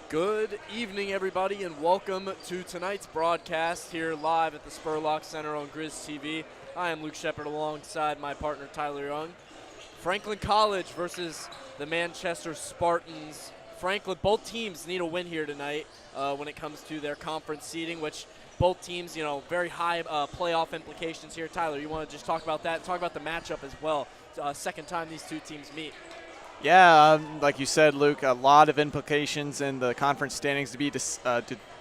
Good evening, everybody, and welcome to tonight's broadcast here live at the Spurlock Center on Grizz TV. I am Luke Shepard alongside my partner Tyler Young. Franklin College versus the Manchester Spartans. Franklin, both teams need a win here tonight when it comes to their conference seeding, which both teams, very high playoff implications here. Tyler, you want to just talk about that? Talk about the matchup as well. Second time these two teams meet. Yeah, like you said, Luke, a lot of implications in the conference standings to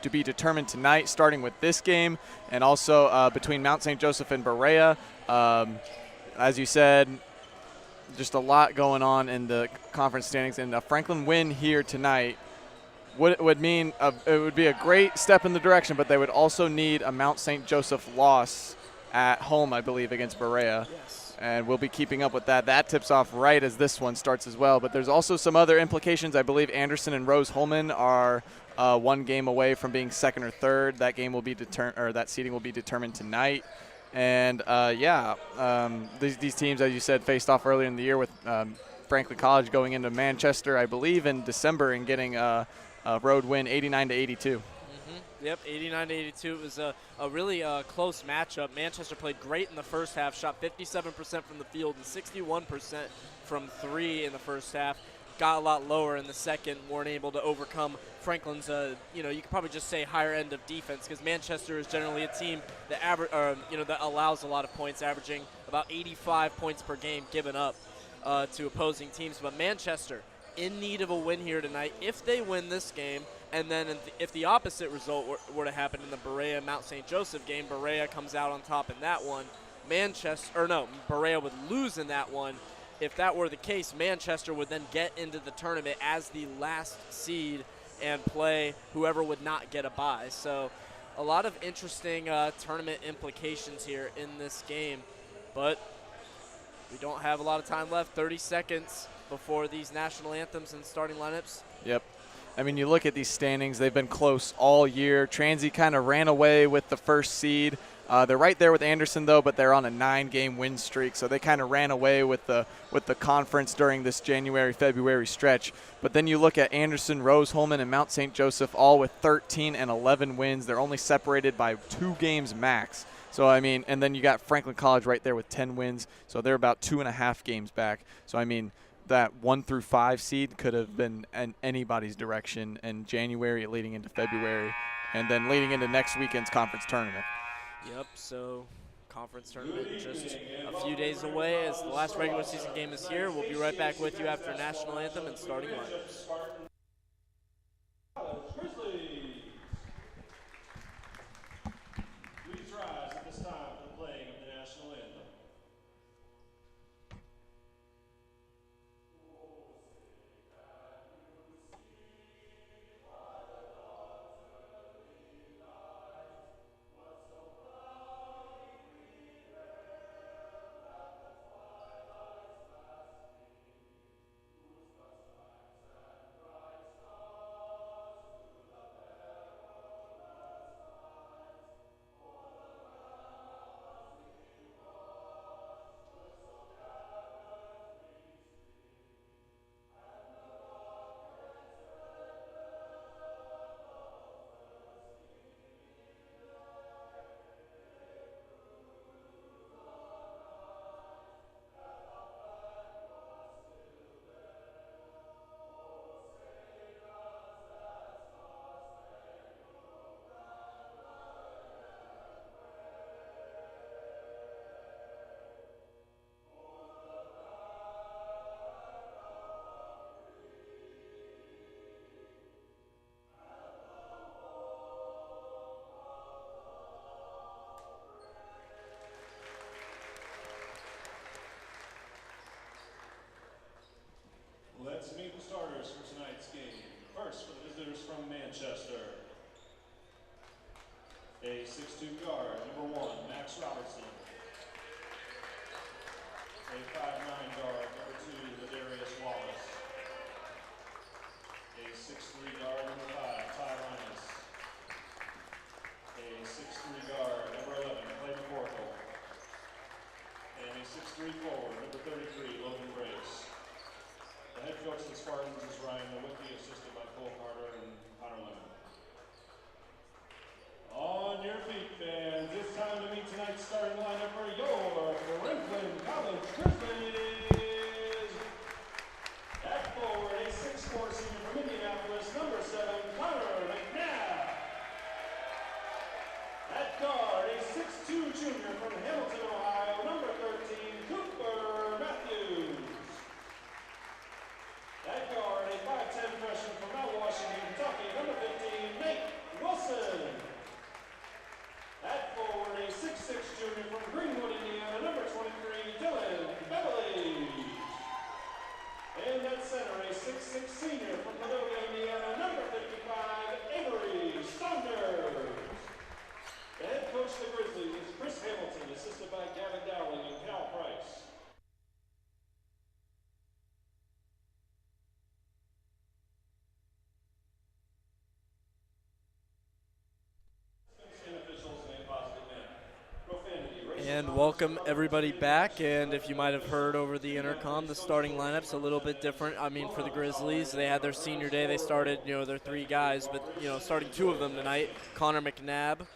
be determined tonight, starting with this game, and also between Mount St. Joseph and Berea. As you said, just a lot going on in the conference standings, and a Franklin win here tonight would mean it would be a great step in the direction, but they would also need a Mount St. Joseph loss at home, I believe, against Berea. Yes. And we'll be keeping up with that. That tips off right as this one starts as well. But there's also some other implications. I believe Anderson and Rose-Hulman are one game away from being second or third. That game will be that seeding will be determined tonight. And these teams, as you said, faced off earlier in the year with Franklin College going into Manchester, I believe, in December and getting a road win, 89-82. Yep, 89-82. It was a really close matchup. Manchester played great in the first half, shot 57% from the field and 61% from three in the first half. Got a lot lower in the second, weren't able to overcome Franklin's, you could probably just say higher end of defense, because Manchester is generally a team that that allows a lot of points, averaging about 85 points per game given up to opposing teams. But Manchester in need of a win here tonight. If they win this game, and then if the opposite result were to happen in the Berea-Mount St. Joseph game, Berea comes out on top in that one. Berea would lose in that one. If that were the case, Manchester would then get into the tournament as the last seed and play whoever would not get a bye. So a lot of interesting tournament implications here in this game. But we don't have a lot of time left, 30 seconds before these national anthems and starting lineups. Yep. I mean, you look at these standings, they've been close all year. Transy kind of ran away with the first seed. They're right there with Anderson, though, but they're on a 9-game win streak, so they kind of ran away with the conference during this January-February stretch. But then you look at Anderson, Rose-Hulman, and Mount St. Joseph, all with 13 and 11 wins. They're only separated by 2 games max. So, I mean, and then you got Franklin College right there with 10 wins, so they're about 2.5 games back. So, I mean, that 1 through 5 seed could have been in anybody's direction in January leading into February and then leading into next weekend's conference tournament. Yep, so conference tournament just a few days away as the last regular season game is here. We'll be right back with you after national anthem and starting lineups. Let's meet the starters for tonight's game. First, for the visitors from Manchester, a 6'2" guard, number 1, Max Robertson. A 5'9" guard, number 2, Ladarius Wallace. A 6'3" guard, number 5, Ty Linus. A 6'3" guard, number 11, Clayton Oracle. And a 6'3" forward, number 33, Logan Grace. The head coach of the Spartans is Ryan Nowicki, assisted by Cole Carter and And welcome everybody back. And if you might have heard over the intercom, the starting lineup's a little bit different. I mean, for the Grizzlies, they had their senior day. They started, their 3 guys, but starting 2 of them tonight: Connor McNabb,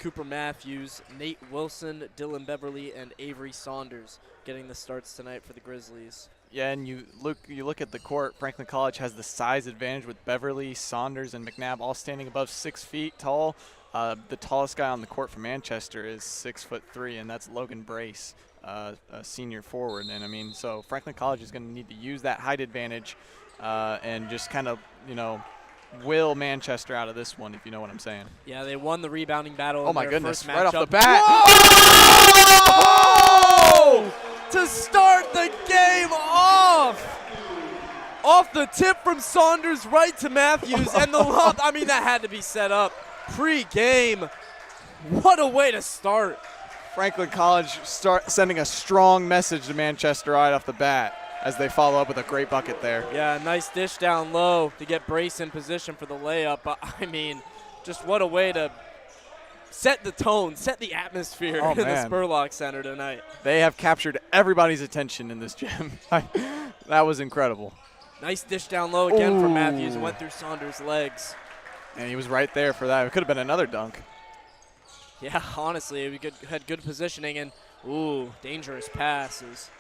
Cooper Matthews, Nate Wilson, Dylan Beverly, and Avery Saunders getting the starts tonight for the Grizzlies. Yeah, and you look at the court. Franklin College has the size advantage with Beverly, Saunders, and McNabb all standing above 6 feet tall. The tallest guy on the court for Manchester is 6'3", and that's Logan Brace, a senior forward. And I mean, so Franklin College is going to need to use that height advantage and just kind of, will Manchester out of this one, if you know what I'm saying. Yeah, they won the rebounding battle. Oh in my their goodness! first Right off matchup. the bat. Whoa! To start the game off. Off the tip from Saunders right to Matthews, and the lob. I mean, that had to be set up pre-game. What a way to start. Franklin College sending a strong message to Manchester right off the bat as they follow up with a great bucket there. Yeah, nice dish down low to get Brace in position for the layup. But, I mean, just what a way to set the tone, set the atmosphere in the Spurlock Center tonight. They have captured everybody's attention in this gym. That was incredible. Nice dish down low again for Matthews. It went through Saunders' legs. And he was right there for that. It could have been another dunk. Yeah, honestly, we had good positioning, and dangerous passes.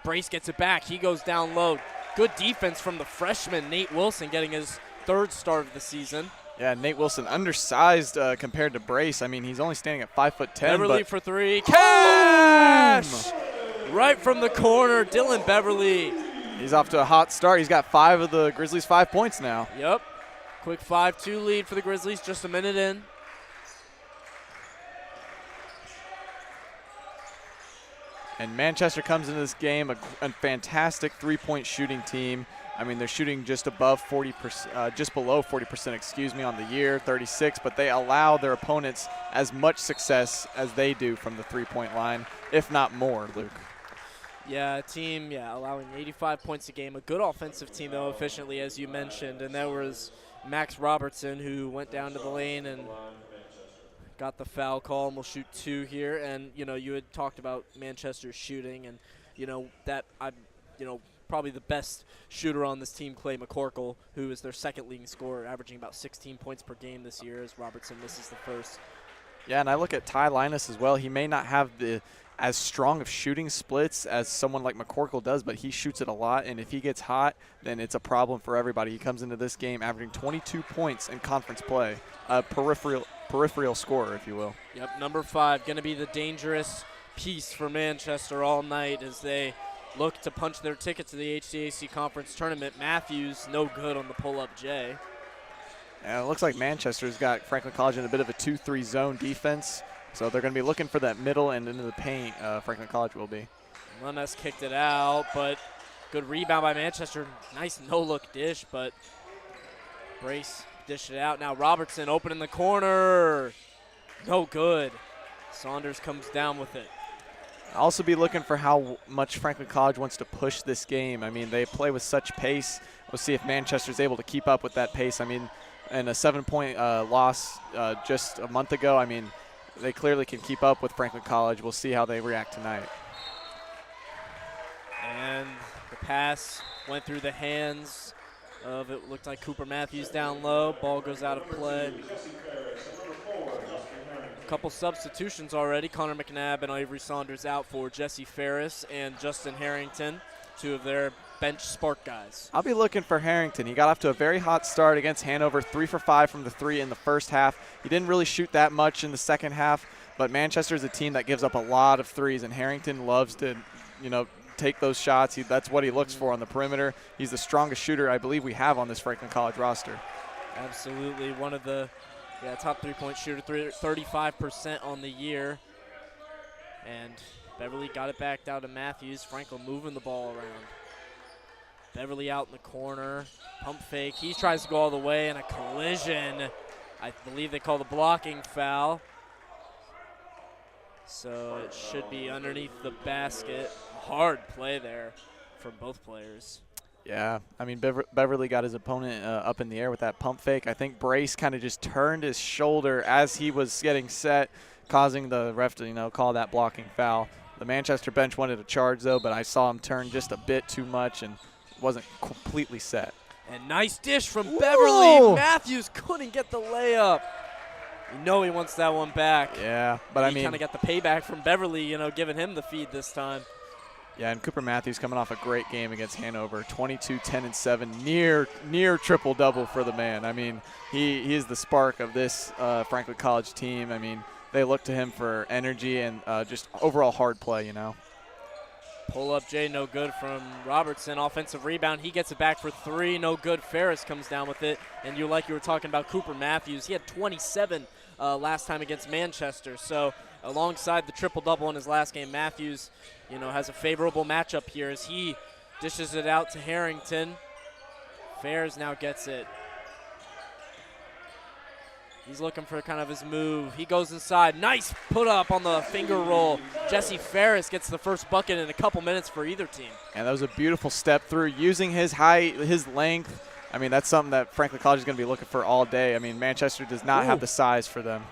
Brace gets it back. He goes down low. Good defense from the freshman Nate Wilson, getting his 3rd start of the season. Yeah, Nate Wilson undersized compared to Brace. I mean, he's only standing at 5'10". Beverly for 3. Cash! Right from the corner, Dylan Beverly. He's off to a hot start. He's got 5 of the Grizzlies' 5 points now. Yep. Quick 5-2 lead for the Grizzlies, just a minute in. And Manchester comes into this game a fantastic 3-point shooting team. I mean, they're shooting just above 40%, just below 40%, on the year, 36. But they allow their opponents as much success as they do from the 3-point line, if not more, Luke. Yeah, team, allowing 85 points a game. A good offensive team, though, efficiently, as you mentioned. And there was Max Robertson, who went down to the lane and got the foul call, and will shoot 2 here. And, you had talked about Manchester's shooting, and, probably the best shooter on this team, Clay McCorkle, who is their 2nd leading scorer, averaging about 16 points per game this year, as Robertson misses the 1st. Yeah, and I look at Ty Linus as well. He may not have as strong of shooting splits as someone like McCorkle does, but he shoots it a lot, and if he gets hot, then it's a problem for everybody. He comes into this game averaging 22 points in conference play, a peripheral scorer, if you will. Yep, number 5, going to be the dangerous piece for Manchester all night as they look to punch their ticket to the HCAC Conference Tournament. Matthews, no good on the pull-up J. And it looks like Manchester's got Franklin College in a bit of a 2-3 zone defense, so they're going to be looking for that middle and into the paint. Franklin College will be. Lunes kicked it out, but good rebound by Manchester. Nice no-look dish, but Brace dished it out. Now Robertson open in the corner. No good. Saunders comes down with it. I'll also be looking for how much Franklin College wants to push this game. I mean, they play with such pace. We'll see if Manchester's able to keep up with that pace. I mean, in a 7-point loss just a month ago, I mean, they clearly can keep up with Franklin College. We'll see how they react tonight. And the pass went through the hands of, it looked like Cooper Matthews down low. Ball goes out of play. A couple substitutions already. Connor McNabb and Avery Saunders out for Jesse Ferris and Justin Harrington, 2 of their bench spark guys. I'll be looking for Harrington. He got off to a very hot start against Hanover, 3 for 5 from the 3 in the first half. He didn't really shoot that much in the second half, but Manchester is a team that gives up a lot of threes, and Harrington loves to, take those shots. That's what he looks for on the perimeter. He's the strongest shooter I believe we have on this Franklin College roster. Absolutely. One of the top 3-point shooter, 35% on the year. And Beverly got it back down to Matthews. Franklin moving the ball around. Beverly out in the corner. Pump fake. He tries to go all the way, and a collision. I believe they call the blocking foul. So it should be underneath the basket. Hard play there from both players. Yeah, I mean, Beverly got his opponent up in the air with that pump fake. I think Brace kind of just turned his shoulder as he was getting set, causing the ref to, call that blocking foul. The Manchester bench wanted to charge, though, but I saw him turn just a bit too much and wasn't completely set. And nice dish from Whoa. Beverly. Matthews couldn't get the layup. You know he wants that one back. Yeah, but he kind of got the payback from Beverly, giving him the feed this time. Yeah, and Cooper Matthews coming off a great game against Hanover, 22, 10, and 7, near triple-double for the man. I mean, he is the spark of this Franklin College team. I mean, they look to him for energy and just overall hard play, Pull up Jay, no good from Robertson. Offensive rebound, he gets it back for 3, no good. Ferris comes down with it. And you were talking about Cooper Matthews. He had 27 last time against Manchester. So alongside the triple-double in his last game, Matthews, has a favorable matchup here as he dishes it out to Harrington. Ferris now gets it. He's looking for kind of his move. He goes inside. Nice put up on the finger roll. Jesse Ferris gets the first bucket in a couple minutes for either team. And that was a beautiful step through, using his height, his length. I mean, that's something that Franklin College is going to be looking for all day. I mean, Manchester does not have the size for them.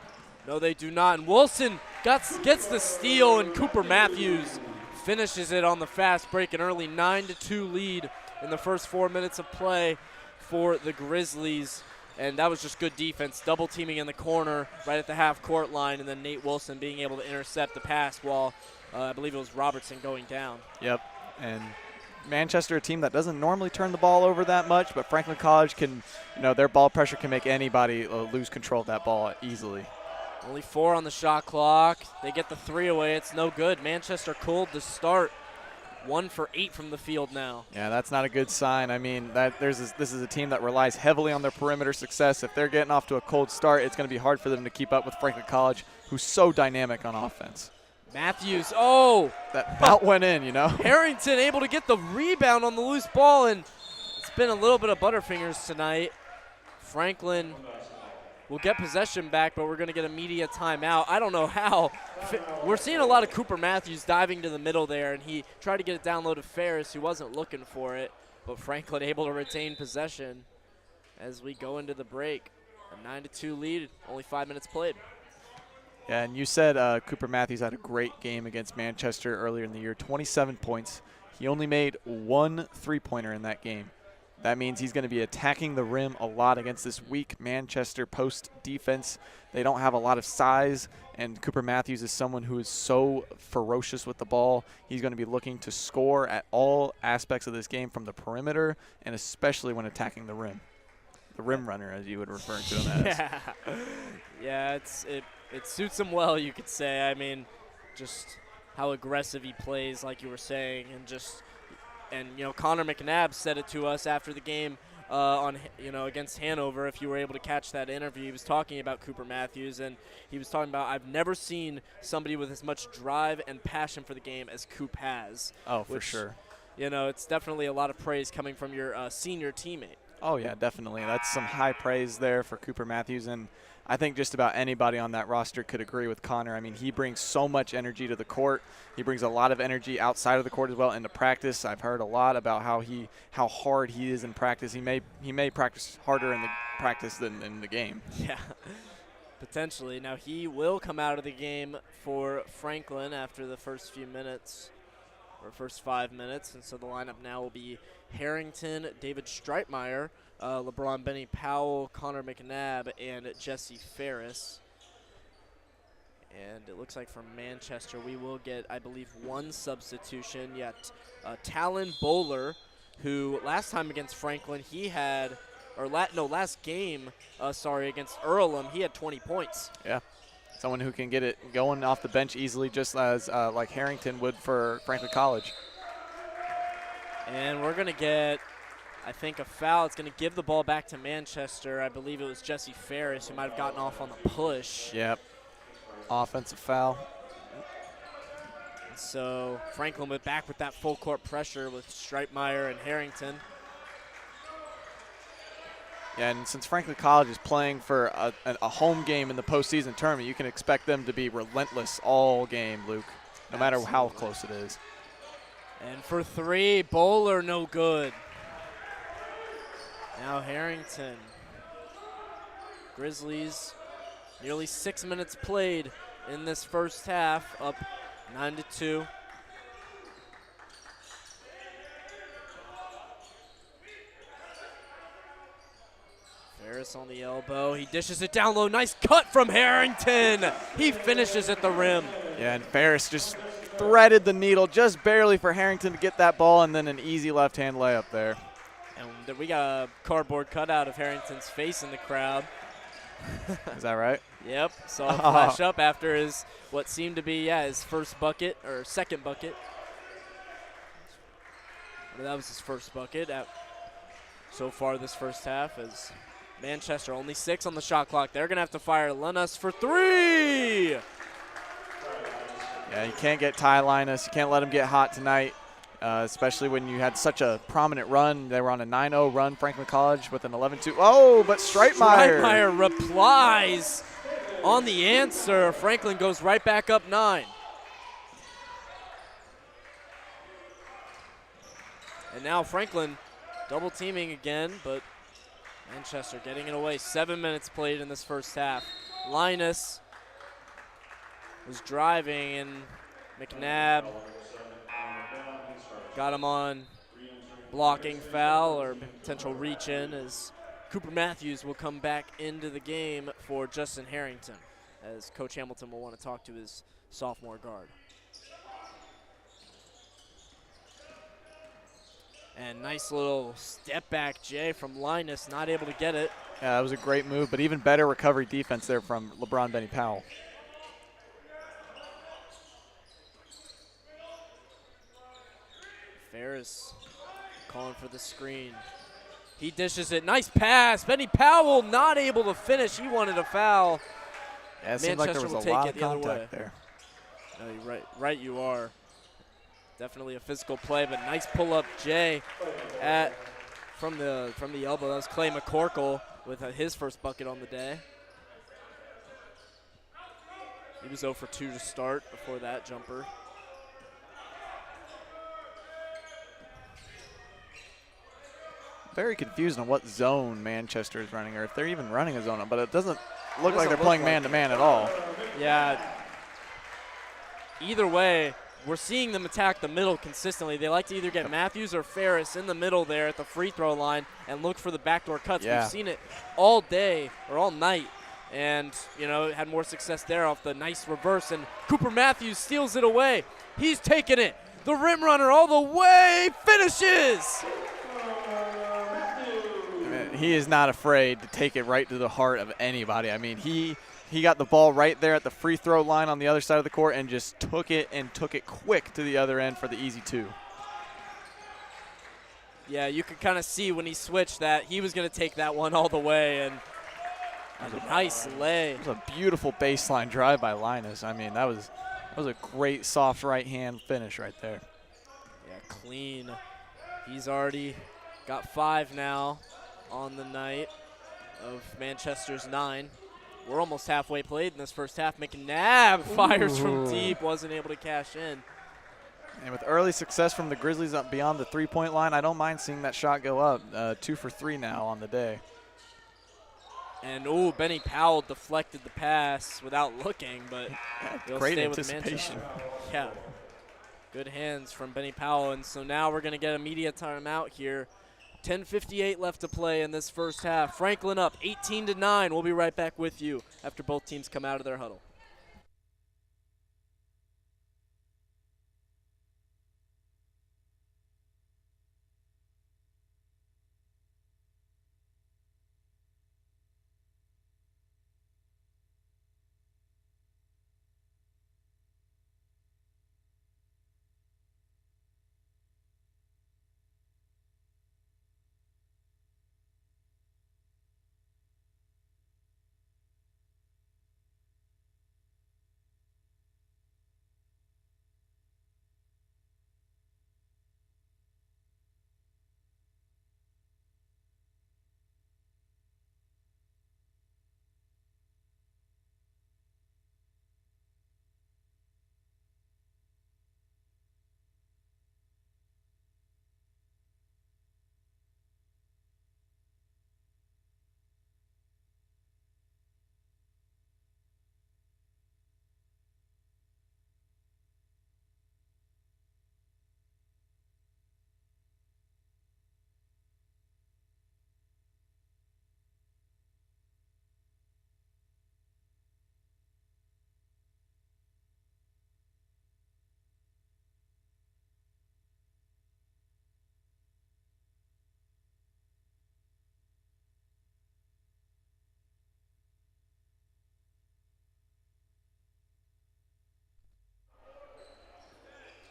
No, they do not. And Wilson gets the steal, and Cooper Matthews finishes it on the fast break. An early 9-2 lead in the first 4 minutes of play for the Grizzlies. And that was just good defense, double teaming in the corner right at the half-court line, and then Nate Wilson being able to intercept the pass while I believe it was Robertson going down. Yep, and Manchester, a team that doesn't normally turn the ball over that much, but Franklin College can, their ball pressure can make anybody lose control of that ball easily. Only 4 on the shot clock. They get the 3 away. It's no good. Manchester cooled to start. 1 for 8 from the field now. Yeah, that's not a good sign. I mean, this is a team that relies heavily on their perimeter success. If they're getting off to a cold start, it's going to be hard for them to keep up with Franklin College, who's so dynamic on offense. Matthews, that bout went in, Harrington able to get the rebound on the loose ball, and it's been a little bit of Butterfingers tonight. Franklin will get possession back, but we're going to get a media timeout. I don't know how. We're seeing a lot of Cooper Matthews diving to the middle there, and he tried to get it down low to Ferris, who wasn't looking for it, but Franklin able to retain possession as we go into the break. A 9-2 lead, only 5 minutes played. Yeah, and you said Cooper Matthews had a great game against Manchester earlier in the year, 27 points. He only made 1 3-pointer in that game. That means he's going to be attacking the rim a lot against this weak Manchester post defense. They don't have a lot of size, and Cooper Matthews is someone who is so ferocious with the ball. He's going to be looking to score at all aspects of this game from the perimeter, and especially when attacking the rim. The rim runner, as you would refer to him as. Yeah, it suits him well, you could say. I mean, just how aggressive he plays, like you were saying, and Connor McNabb said it to us after the game against Hanover. If you were able to catch that interview, he was talking about Cooper Matthews, and he was talking about, I've never seen somebody with as much drive and passion for the game as Coop has. Oh, for sure. It's definitely a lot of praise coming from your senior teammate. Oh, yeah, definitely. That's some high praise there for Cooper Matthews, and I think just about anybody on that roster could agree with Connor. I mean, he brings so much energy to the court. He brings a lot of energy outside of the court as well into practice. I've heard a lot about how hard he is in practice. He may practice harder in the practice than in the game. Yeah, potentially. Now he will come out of the game for Franklin after the first few minutes, or first 5 minutes, and so the lineup now will be Harrington, David Streitmeyer, LeBron Benny Powell, Connor McNabb, and Jesse Ferris. And it looks like from Manchester we will get, I believe, 1 substitution, yet Talon Bowler, who last time against Franklin he had, last game, against Earlham, he had 20 points. Yeah, someone who can get it going off the bench easily, just as like Harrington would for Franklin College. And we're going to get, I think, a foul. It's going to give the ball back to Manchester. I believe it was Jesse Ferris who might have gotten off on the push. Yep. Offensive foul. And so Franklin went back with that full court pressure with Streitmeyer and Harrington. Yeah, and since Franklin College is playing for a home game in the postseason tournament, you can expect them to be relentless all game, Luke, no matter how close it is. And for 3, Bowler, no good. Now Harrington. Grizzlies, nearly 6 minutes played in this first half, up 9-2. Ferris on the elbow. He dishes it down low. Nice cut from Harrington. He finishes at the rim. Yeah, and Ferris just threaded the needle just barely for Harrington to get that ball, and then an easy left-hand layup there. And we got a cardboard cutout of Harrington's face in the crowd. Is that right? Yep, saw it flash up after his what seemed to be his first bucket or second bucket. But that was his first bucket so far this first half. As Manchester only 6 on the shot clock. They're gonna have to fire Linus for 3. Yeah, you can't get Ty Linus. You can't let him get hot tonight, especially when you had such a prominent run. They were on a 9-0 run, Franklin College, with an 11-2. Oh, but Streitmeyer. Streitmeyer replies on the answer. Franklin goes right back up 9. And now Franklin double teaming again, but Manchester getting it away. 7 minutes played in this first half. Linus was driving, and McNabb got him on blocking foul or potential reach in, as Cooper Matthews will come back into the game for Justin Harrington, as Coach Hamilton will want to talk to his sophomore guard. And nice little step back, Jay, from Linus, not able to get it. Yeah, that was a great move, but even better recovery defense there from LeBron Benny Powell. Ferris calling for the screen. He dishes it. Nice pass. Benny Powell not able to finish. He wanted a foul. Yeah, it seemed like there was a lot of contact there. No, you're right. Right, you are. Definitely a physical play, but nice pull up, Jay, from the elbow. That was Clay McCorkle with his first bucket on the day. He was 0 for 2 to start before that jumper. Very confused on what zone Manchester is running, or if they're even running a zone, but it doesn't look like they're playing man-to-man at all. Yeah. Either way, we're seeing them attack the middle consistently. They like to either get Matthews or Ferris in the middle there at the free throw line and look for the backdoor cuts. Yeah. We've seen it all day or all night, and had more success there off the nice reverse. And Cooper Matthews steals it away. He's taking it. The rim runner all the way finishes. He is not afraid to take it right to the heart of anybody. I mean, he got the ball right there at the free throw line on the other side of the court and just took it quick to the other end for the easy 2. Yeah, you could kind of see when he switched that he was going to take that one all the way, and a nice lay. It was a beautiful baseline drive by Linus. I mean, that was a great soft right hand finish right there. Yeah, clean. He's already got 5 now on the night of Manchester's 9. We're almost halfway played in this first half. McNabb fires from deep, wasn't able to cash in. And with early success from the Grizzlies up beyond the three-point line, I don't mind seeing that shot go up. 2 for 3 now on the day. And Benny Powell deflected the pass without looking, but he'll great stay anticipation. with Manchester. Yeah, good hands from Benny Powell. And so now we're going to get a media timeout here. 10:58 left to play in this first half. Franklin up 18-9. We'll be right back with you after both teams come out of their huddle.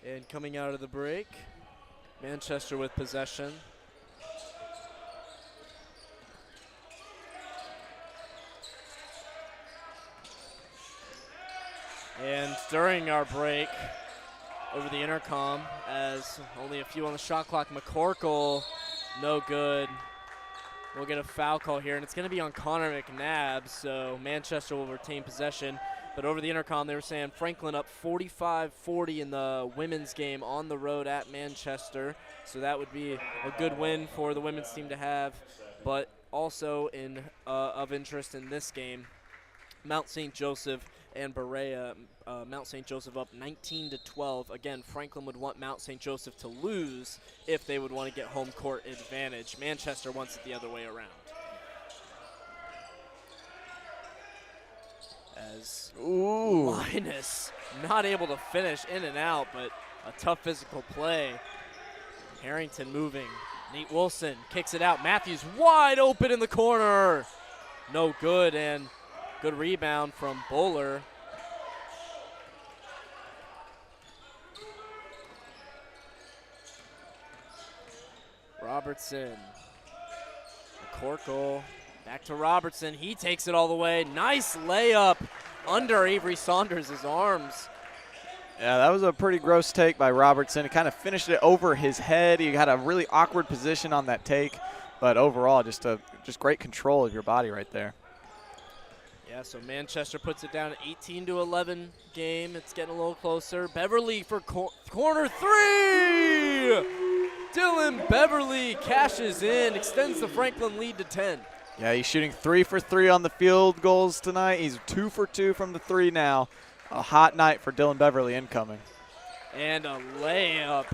And coming out of the break, Manchester with possession. And during our break, over the intercom, as only a few on the shot clock, McCorkle, no good. We'll get a foul call here, and it's going to be on Connor McNabb, so Manchester will retain possession. But over the intercom, they were saying Franklin up 45-40 in the women's game on the road at Manchester. So that would be a good win for the women's team to have. But also of interest in this game, Mount St. Joseph and Berea. Mount St. Joseph up 19-12. Again, Franklin would want Mount St. Joseph to lose if they would want to get home court advantage. Manchester wants it the other way around. As Linus not able to finish, in and out, but a tough physical play. Harrington moving. Nate Wilson kicks it out. Matthews wide open in the corner. No good, and good rebound from Bowler. Robertson. McCorkle. Back to Robertson. He takes it all the way. Nice layup under Avery Saunders' arms. Yeah, that was a pretty gross take by Robertson. He kind of finished it over his head. He had a really awkward position on that take, but overall, just great control of your body right there. Yeah, so Manchester puts it down 18-11 game. It's getting a little closer. Beverly for corner three! Dylan Beverly cashes in, extends the Franklin lead to 10. Yeah, he's shooting 3 for 3 on the field goals tonight. He's 2 for 2 from the 3 now. A hot night for Dylan Beverly incoming. And a layup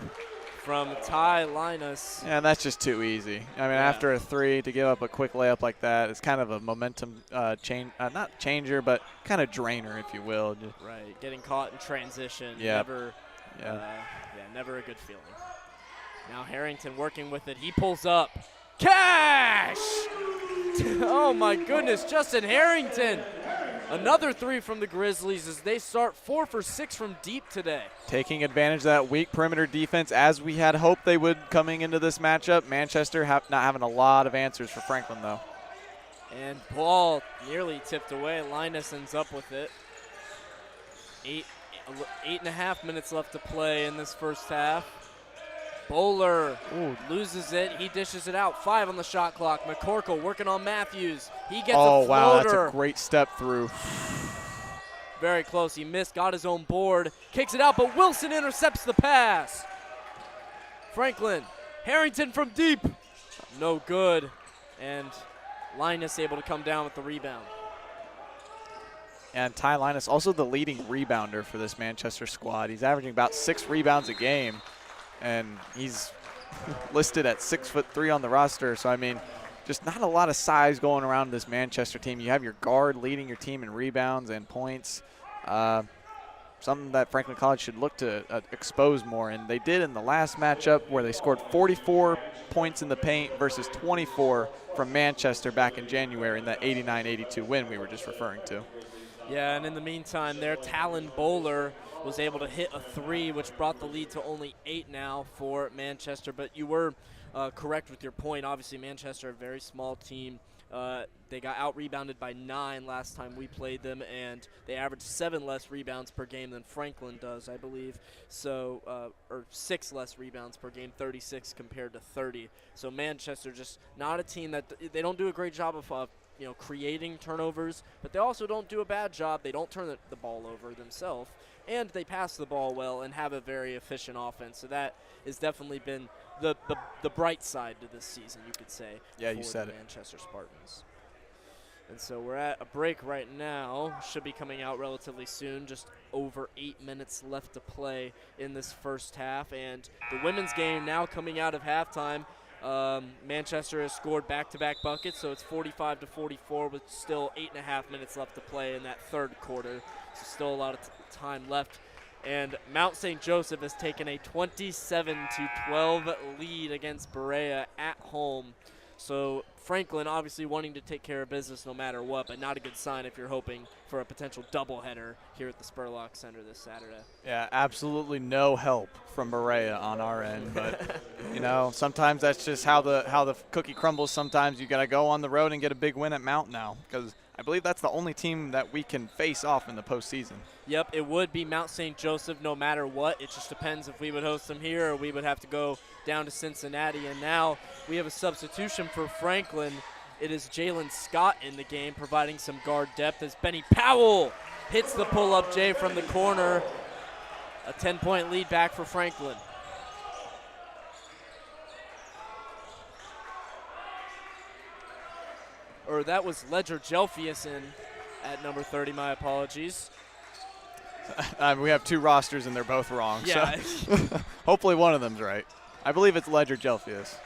from Ty Linus. Yeah, that's just too easy. I mean, after a 3 to give up a quick layup like that, it's kind of a momentum change, not changer, but kind of drainer, if you will. Right, getting caught in transition. Yeah. Never a good feeling. Now Harrington working with it. He pulls up. Cash! Oh my goodness, Justin Harrington. Another 3 from the Grizzlies as they start 4 for 6 from deep today. Taking advantage of that weak perimeter defense as we had hoped they would coming into this matchup. Manchester not having a lot of answers for Franklin though. And ball nearly tipped away. Linus ends up with it. 8.5 minutes left to play in this first half. Bowler loses it. He dishes it out. 5 on the shot clock. McCorkle working on Matthews. He gets a floater. Oh, wow, that's a great step through. Very close. He missed, got his own board. Kicks it out, but Wilson intercepts the pass. Franklin. Harrington from deep. No good. And Linus able to come down with the rebound. And Ty Linus, also the leading rebounder for this Manchester squad. He's averaging about 6 rebounds a game. And he's listed at 6'3" on the roster. So, I mean, just not a lot of size going around this Manchester team. You have your guard leading your team in rebounds and points. Something that Franklin College should look to expose more. And they did in the last matchup where they scored 44 points in the paint versus 24 from Manchester back in January in that 89-82 win we were just referring to. Yeah, and in the meantime, their Talon Bowler was able to hit a 3, which brought the lead to only 8 now for Manchester. But you were correct with your point. Obviously, Manchester, a very small team. They got out-rebounded by 9 last time we played them, and they averaged 7 less rebounds per game than Franklin does, I believe. So, or 6 less rebounds per game, 36 compared to 30. So Manchester just not a team that they don't do a great job of creating turnovers, but they also don't do a bad job. They don't turn the ball over themselves, and they pass the ball well and have a very efficient offense. So that has definitely been the bright side to this season, you could say. Yeah, you said the it. Manchester Spartans. And so we're at a break right now. Should be coming out relatively soon. Just over 8 minutes left to play in this first half. And the women's game now coming out of halftime. Manchester has scored back-to-back buckets, so it's 45-44 with still 8.5 minutes left to play in that third quarter. So still a lot of time left. And Mount St. Joseph has taken a 27-12 lead against Berea at home. So Franklin obviously wanting to take care of business no matter what, but not a good sign if you're hoping for a potential doubleheader here at the Spurlock Center this Saturday. Yeah, absolutely no help from Berea on our end, but you know, sometimes that's just how the cookie crumbles. Sometimes you got to go on the road and get a big win at Mount now, because I believe that's the only team that we can face off in the postseason. Yep, it would be Mount St. Joseph no matter what. It just depends if we would host them here or we would have to go down to Cincinnati. And now we have a substitution for Franklin. It is Jalen Scott in the game, providing some guard depth as Benny Powell hits the pull-up J from the corner. A 10-point lead back for Franklin. Or that was Ledger Jelfius in at number 30, my apologies. We have two rosters and they're both wrong. Yeah. So hopefully one of them's right. I believe it's Ledger Jelfius.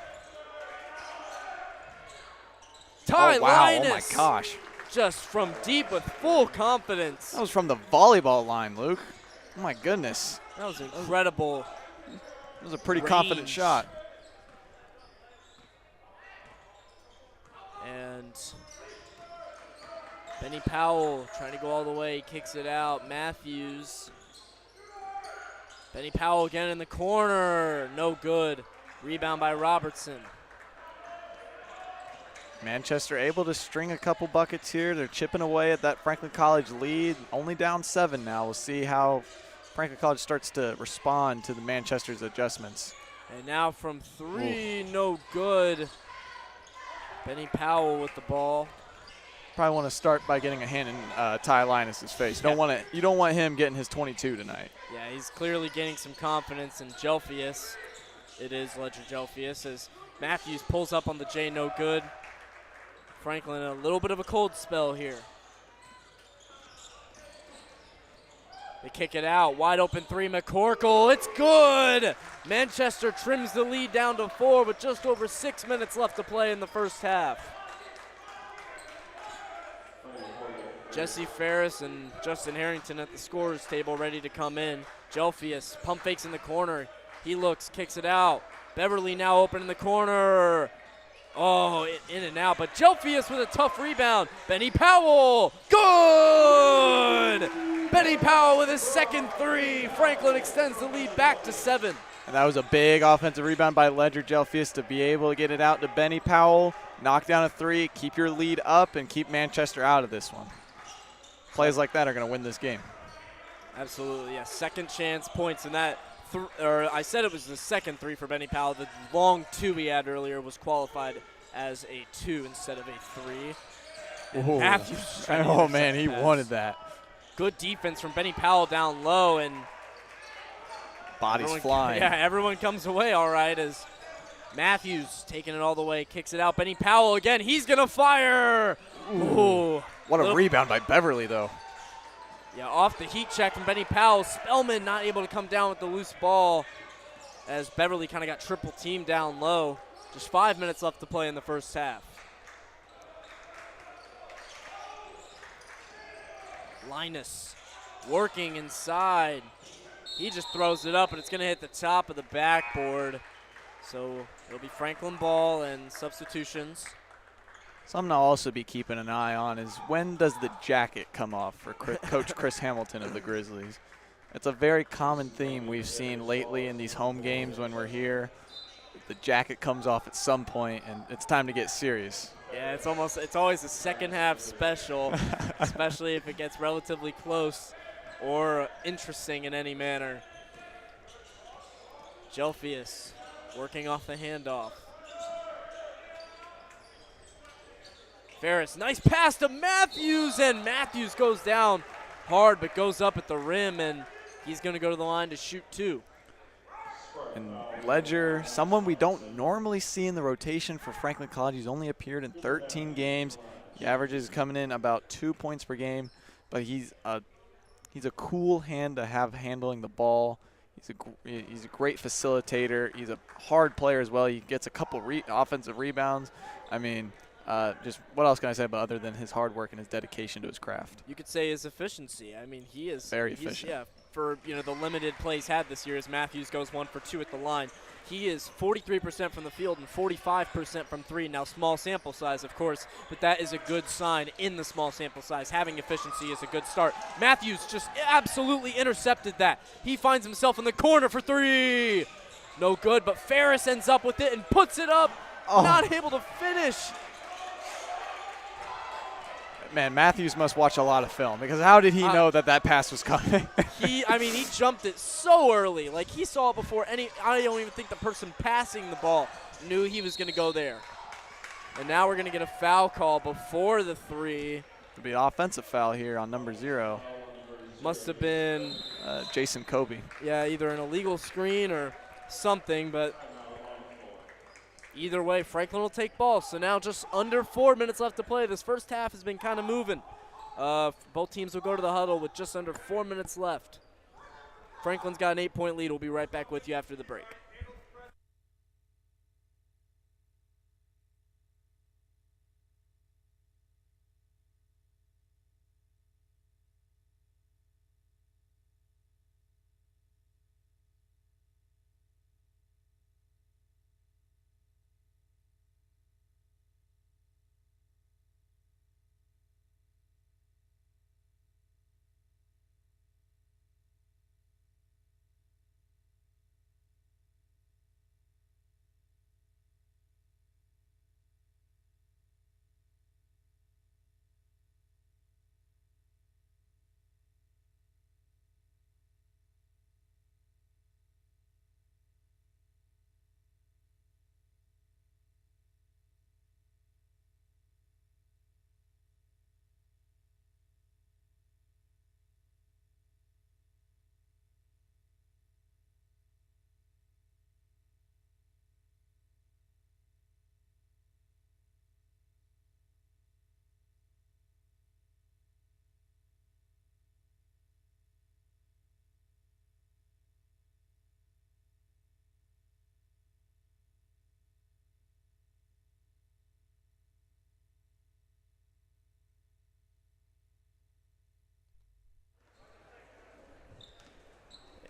Ty oh, wow. Linus. Oh, my gosh. Just from deep with full confidence. That was from the volleyball line, Luke. Oh, my goodness. That was incredible. That was a pretty confident shot. And Benny Powell trying to go all the way, kicks it out. Matthews. Benny Powell again in the corner, no good. Rebound by Robertson. Manchester able to string a couple buckets here. They're chipping away at that Franklin College lead. Only down 7 now. We'll see how Franklin College starts to respond to the Manchester's adjustments. And now from 3, no good. Benny Powell with the ball. Probably want to start by getting a hand in Ty Linus's face. Yeah. You don't want him getting his 22 tonight. Yeah, he's clearly getting some confidence in Jelfius. It is Ledger Jelfius as Matthews pulls up on the J, no good. Franklin a little bit of a cold spell here. They kick it out, wide open 3, McCorkle, it's good! Manchester trims the lead down to 4 with just over 6 minutes left to play in the first half. Jesse Ferris and Justin Harrington at the scorer's table ready to come in. Jelfius pump fakes in the corner. He looks, kicks it out. Beverly now open in the corner. Oh, in and out, but Jelfius with a tough rebound. Benny Powell, good! Benny Powell with his second 3. Franklin extends the lead back to 7. And that was a big offensive rebound by Ledger Jelfius to be able to get it out to Benny Powell. Knock down a 3, keep your lead up, and keep Manchester out of this one. Plays like that are going to win this game. Absolutely, yeah. Second chance points in that. I said it was the second 3 for Benny Powell. The long 2 he had earlier was qualified as a 2 instead of a 3. And Matthews. Oh, man, he wanted that. Good defense from Benny Powell down low, and bodies flying. Yeah, everyone comes away all right as Matthews taking it all the way, kicks it out. Benny Powell again, he's going to fire. Ooh. What a rebound by Beverly, though. Yeah, off the heat check from Benny Powell. Spellman not able to come down with the loose ball as Beverly kind of got triple teamed down low. Just 5 minutes left to play in the first half. Linus working inside. He just throws it up, and it's going to hit the top of the backboard. So it'll be Franklin ball and substitutions. Something I'll also be keeping an eye on is when does the jacket come off for Coach Chris Hamilton of the Grizzlies? It's a very common theme we've seen lately in these home games when we're here. The jacket comes off at some point, and it's time to get serious. Yeah, it's always a second half special, especially if it gets relatively close or interesting in any manner. Jelfius working off the handoff. Ferris, nice pass to Matthews, and Matthews goes down hard but goes up at the rim, and he's going to go to the line to shoot 2. And Ledger, someone we don't normally see in the rotation for Franklin College. He's only appeared in 13 games. He averages coming in about 2 points per game, but he's a cool hand to have handling the ball. He's a great facilitator. He's a hard player as well. He gets a couple offensive rebounds. I mean, just what else can I say about other than his hard work and his dedication to his craft? You could say his efficiency. I mean, he is very efficient. Yeah, for the limited plays had this year, as Matthews goes 1 for 2 at the line. He is 43% from the field and 45% from 3. Now, small sample size, of course, but that is a good sign in the small sample size. Having efficiency is a good start. Matthews just absolutely intercepted that. He finds himself in the corner for 3. No good, but Ferris ends up with it and puts it up. Oh. Not able to finish. Man, Matthews must watch a lot of film, because how did he know that pass was coming? He jumped it so early. Like, he saw it before I don't even think the person passing the ball knew he was going to go there. And now we're going to get a foul call before the 3. It'll be an offensive foul here on number 0. Must have been Jason Kobe. Yeah, either an illegal screen or something, but either way, Franklin will take ball. So now just under 4 minutes left to play. This first half has been kind of moving. Both teams will go to the huddle with just under 4 minutes left. Franklin's got an 8-point lead. We'll be right back with you after the break.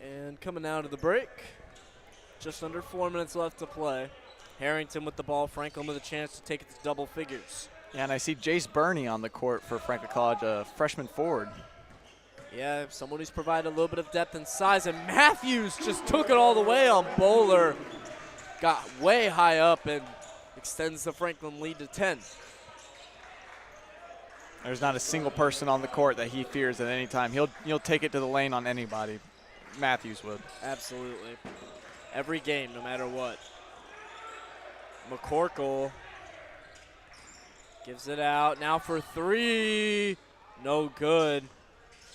And coming out of the break, just under 4 minutes left to play. Harrington with the ball, Franklin with a chance to take it to double figures. Yeah, and I see Jace Burney on the court for Franklin College, a freshman forward. Yeah, someone who's provided a little bit of depth and size, and Matthews just took it all the way on Bowler. Got way high up and extends the Franklin lead to 10. There's not a single person on the court that he fears at any time. He'll take it to the lane on anybody. Matthews would. Absolutely. Every game, no matter what. McCorkle gives it out. Now for 3. No good.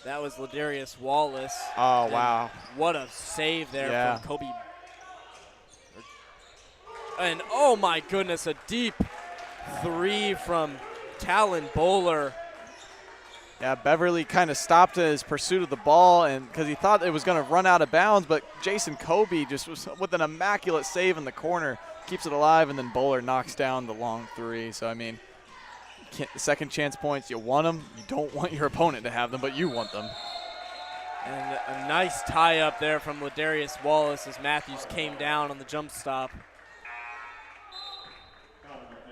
That was Ladarius Wallace. Oh, and wow. What a save there from Kobe. And, oh, my goodness, a deep 3 from Talon Bowler. Yeah, Beverly kind of stopped his pursuit of the ball, and because he thought it was going to run out of bounds, but Jason Kobe just was with an immaculate save in the corner, keeps it alive, and then Bowler knocks down the long 3. So, I mean, second chance points, you want them. You don't want your opponent to have them, but you want them. And a nice tie up there from Ladarius Wallace as Matthews came down on the jump stop.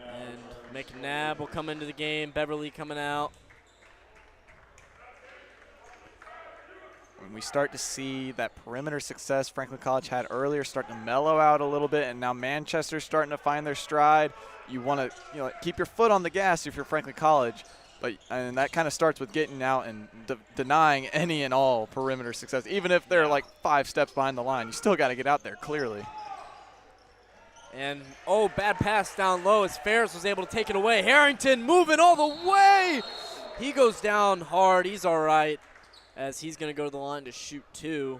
And McNabb will come into the game, Beverly coming out. When we start to see that perimeter success Franklin College had earlier start to mellow out a little bit, and now Manchester's starting to find their stride, you want to keep your foot on the gas if you're Franklin College, and that kind of starts with getting out and denying any and all perimeter success. Even if they're like 5 steps behind the line, you still got to get out there clearly. And, oh, bad pass down low as Ferris was able to take it away. Harrington moving all the way. He goes down hard. He's all right, as he's going to go to the line to shoot 2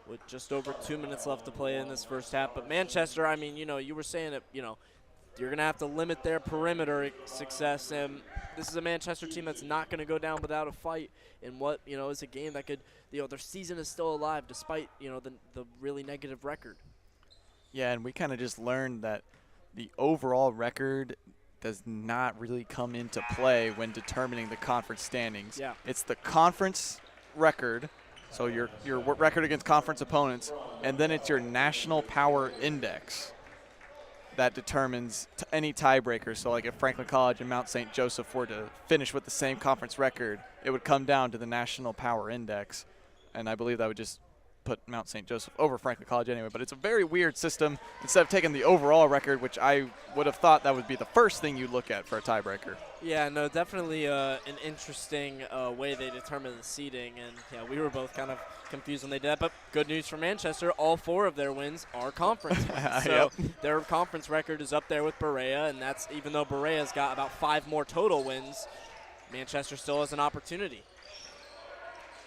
with just over 2 minutes left to play in this first half. But Manchester, I mean, you were saying that, you're going to have to limit their perimeter success. And this is a Manchester team that's not going to go down without a fight in what, is a game that could, their season is still alive despite, the really negative record. Yeah, and we kind of just learned that the overall record does not really come into play when determining the conference standings. Yeah. It's the conference record So your record against conference opponents, and then it's your national power index that determines any tiebreaker. So like if Franklin College and Mount St. Joseph were to finish with the same conference record, it would come down to the national power index. And I believe that would just put Mount St. Joseph over Franklin College anyway. But it's a very weird system. Instead of taking the overall record, which I would have thought that would be the first thing you look at for a tiebreaker. Yeah, no, definitely an interesting way they determine the seeding. And, yeah, we were both kind of confused when they did that. But good news for Manchester, all 4 of their wins are conference wins. So their conference record is up there with Berea, and that's even though Berea's got about 5 more total wins, Manchester still has an opportunity.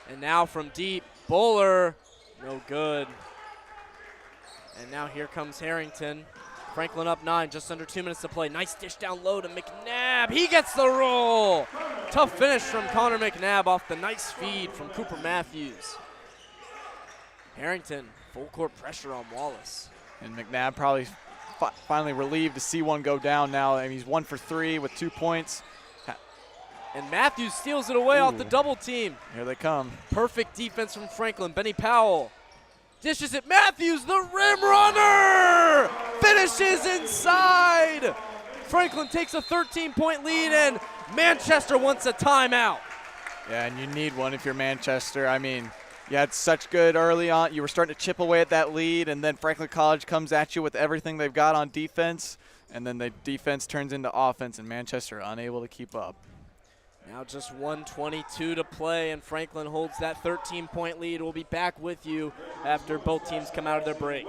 And now from deep, Bowler, no good. And now here comes Harrington. Franklin up 9, just under 2 minutes to play. Nice dish down low to McNabb. He gets the roll. Tough finish from Connor McNabb off the nice feed from Cooper Matthews. Harrington, full court pressure on Wallace. And McNabb probably finally relieved to see one go down now. I mean, he's 1 for 3 with 2 points. And Matthews steals it away off the double team. Here they come. Perfect defense from Franklin. Benny Powell dishes it. Matthews, the rim runner, finishes inside. Franklin takes a 13-point lead, and Manchester wants a timeout. Yeah, and you need one if you're Manchester. I mean, you had such good early on. You were starting to chip away at that lead, and then Franklin College comes at you with everything they've got on defense, and then the defense turns into offense, and Manchester unable to keep up. Now just 1:22 to play, and Franklin holds that 13-point lead. We'll be back with you after both teams come out of their break.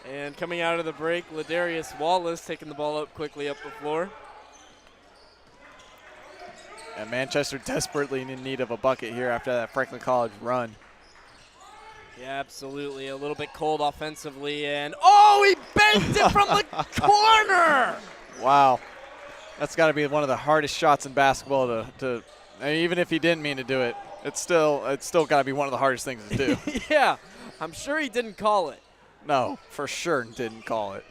And coming out of the break, Ladarius Wallace taking the ball up quickly up the floor. And Manchester desperately in need of a bucket here after that Franklin College run. Yeah, absolutely. A little bit cold offensively, and oh, he banked it from the corner! Wow. That's got to be one of the hardest shots in basketball to I mean, even if he didn't mean to do it, it's still got to be one of the hardest things to do. Yeah, I'm sure he didn't call it. No, for sure didn't call it.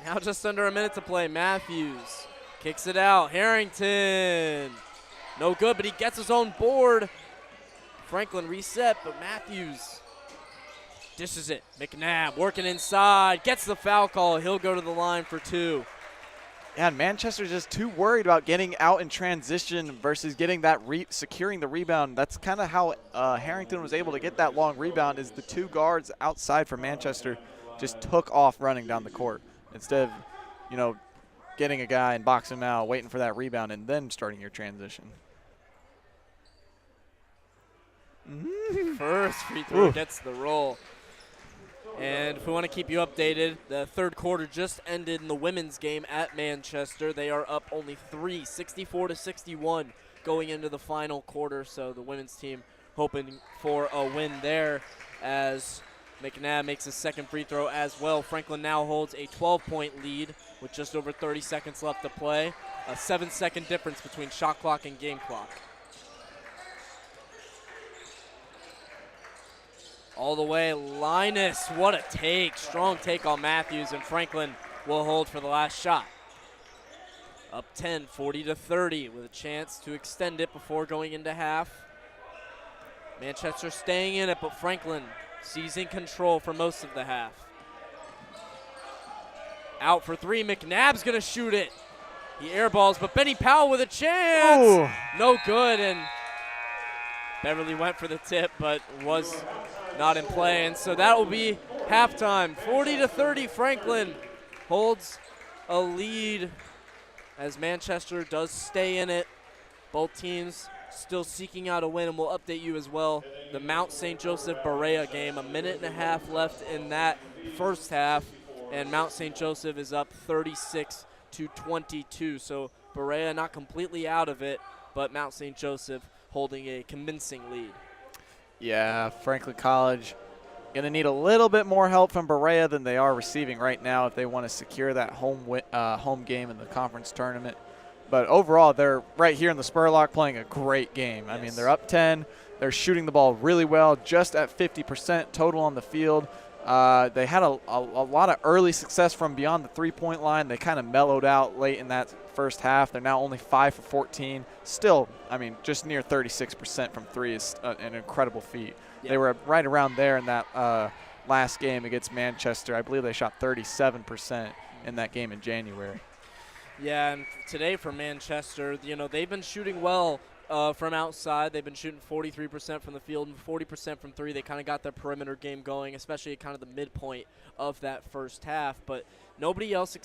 Now just under a minute to play. Matthews kicks it out. Harrington. No good, but he gets his own board. Franklin reset, but Matthews dishes it. McNabb working inside. Gets the foul call. He'll go to the line for 2. Yeah, and Manchester's just too worried about getting out in transition versus getting that securing the rebound. That's kind of how Harrington was able to get that long rebound, is the 2 guards outside for Manchester just took off running down the court instead of, getting a guy and boxing him out, waiting for that rebound, and then starting your transition. First free throw gets the roll. And if we want to keep you updated, the third quarter just ended in the women's game at Manchester. They are up only 3, 64-61 going into the final quarter. So the women's team hoping for a win there as McNabb makes his second free throw as well. Franklin now holds a 12-point lead with just over 30 seconds left to play. A 7-second difference between shot clock and game clock. All the way, Linus, what a take. Strong take on Matthews, and Franklin will hold for the last shot. Up 10, 40-30, with a chance to extend it before going into half. Manchester staying in it, but Franklin seizing control for most of the half. Out for three, McNabb's gonna shoot it. He airballs, but Benny Powell with a chance. Ooh. No good, and Beverly went for the tip, but was not in play, and so that will be halftime. 40-30, Franklin holds a lead as Manchester does stay in it. Both teams still seeking out a win, and we'll update you as well. The Mount St. Joseph Berea game, a minute and a half left in that first half, and Mount St. Joseph is up 36-22. So Berea not completely out of it, but Mount St. Joseph holding a convincing lead. Yeah, Franklin College going to need a little bit more help from Berea than they are receiving right now if they want to secure that home game in the conference tournament. But overall, they're right here in the Spurlock playing a great game. Yes. I mean, they're up 10. They're shooting the ball really well, just at 50% total on the field. They had a lot of early success from beyond the three-point line. They kind of mellowed out late in that first half. They're now only 5 for 14. Still, I mean, just near 36% from three is an incredible feat. Yeah. They were right around there in that last game against Manchester. I believe they shot 37% in that game in January. Yeah, and today for Manchester, you know, they've been shooting well from outside. They've been shooting 43% from the field and 40% from three. They kind of got their perimeter game going, especially at kind of the midpoint of that first half. But nobody else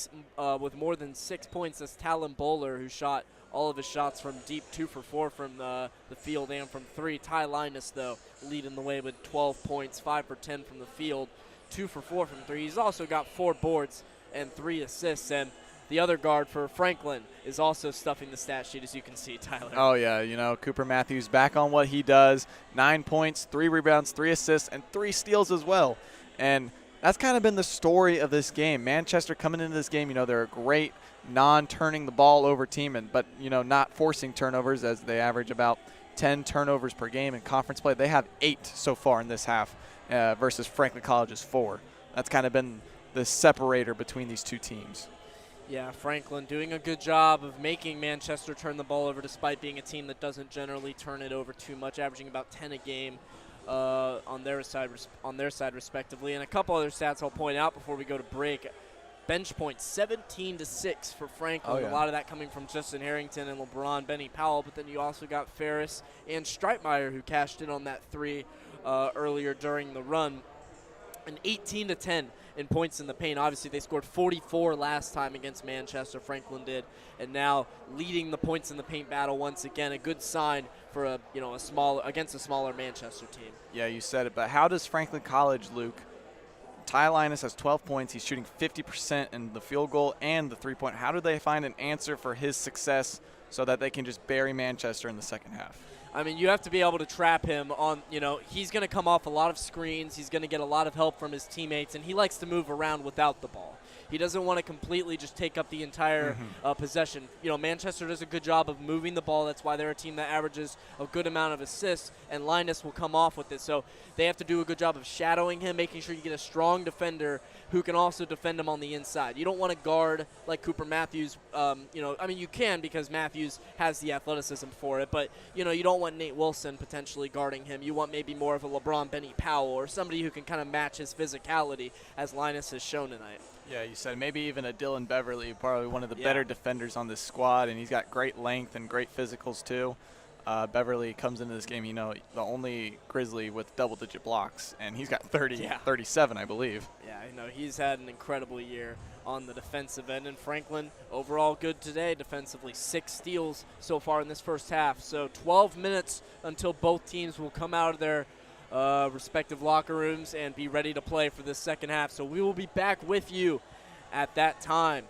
with more than 6 points is Talon Bowler, who shot all of his shots from deep, 2 for 4 from the field and from three. Ty Linus, though, leading the way with 12 points, 5 for 10 from the field, 2 for 4 from three. He's also got 4 boards and 3 assists. And the other guard for Franklin is also stuffing the stat sheet, as you can see, Tyler. Oh, yeah. You know, Cooper Matthews back on what he does. 9 points, 3 rebounds, 3 assists, and 3 steals as well. And that's kind of been the story of this game. Manchester coming into this game, you know, they're a great non-turning the ball over team, but, you know, not forcing turnovers as they average about 10 turnovers per game in conference play. They have 8 so far in this half versus Franklin College's 4. That's kind of been the separator between these two teams. Yeah, Franklin doing a good job of making Manchester turn the ball over despite being a team that doesn't generally turn it over too much, averaging about 10 a game on their side respectively. And a couple other stats I'll point out before we go to break. Bench points, 17-6 for Franklin. Oh, yeah. A lot of that coming from Justin Harrington and LeBron, Benny Powell, but then you also got Ferris and Streitmeyer, who cashed in on that 3 earlier during the run. And 18-10 in points in the paint. Obviously, they scored 44 last time against Manchester, Franklin did, and now leading the points in the paint battle once again. A good sign for against a smaller Manchester team. Yeah, you said it, but how does Franklin College, Luke? Ty Linus has 12 points. He's shooting 50% in the field goal and the three-point. How do they find an answer for his success so that they can just bury Manchester in the second half? I mean, you have to be able to trap him on, you know, he's going to come off a lot of screens. He's going to get a lot of help from his teammates, and he likes to move around without the ball. He doesn't want to completely just take up the entire possession. You know, Manchester does a good job of moving the ball. That's why they're a team that averages a good amount of assists, and Linus will come off with it. So they have to do a good job of shadowing him, making sure you get a strong defender who can also defend him on the inside. You don't want to guard like Cooper Matthews. You know, I mean, you can because Matthews has the athleticism for it, but, you know, you don't want Nate Wilson potentially guarding him. You want maybe more of a LeBron Benny Powell or somebody who can kind of match his physicality, as Linus has shown tonight. Yeah, you said maybe even a Dylan Beverly, probably one of the better defenders on this squad, and he's got great length and great physicals too. Beverly comes into this game, you know, the only Grizzly with double-digit blocks, and he's got 37, I believe. Yeah, I know. He's had an incredible year on the defensive end, and Franklin overall good today defensively. 6 steals so far in this first half. So 12 minutes until both teams will come out of their respective locker rooms and be ready to play for this second half. So we will be back with you at that time.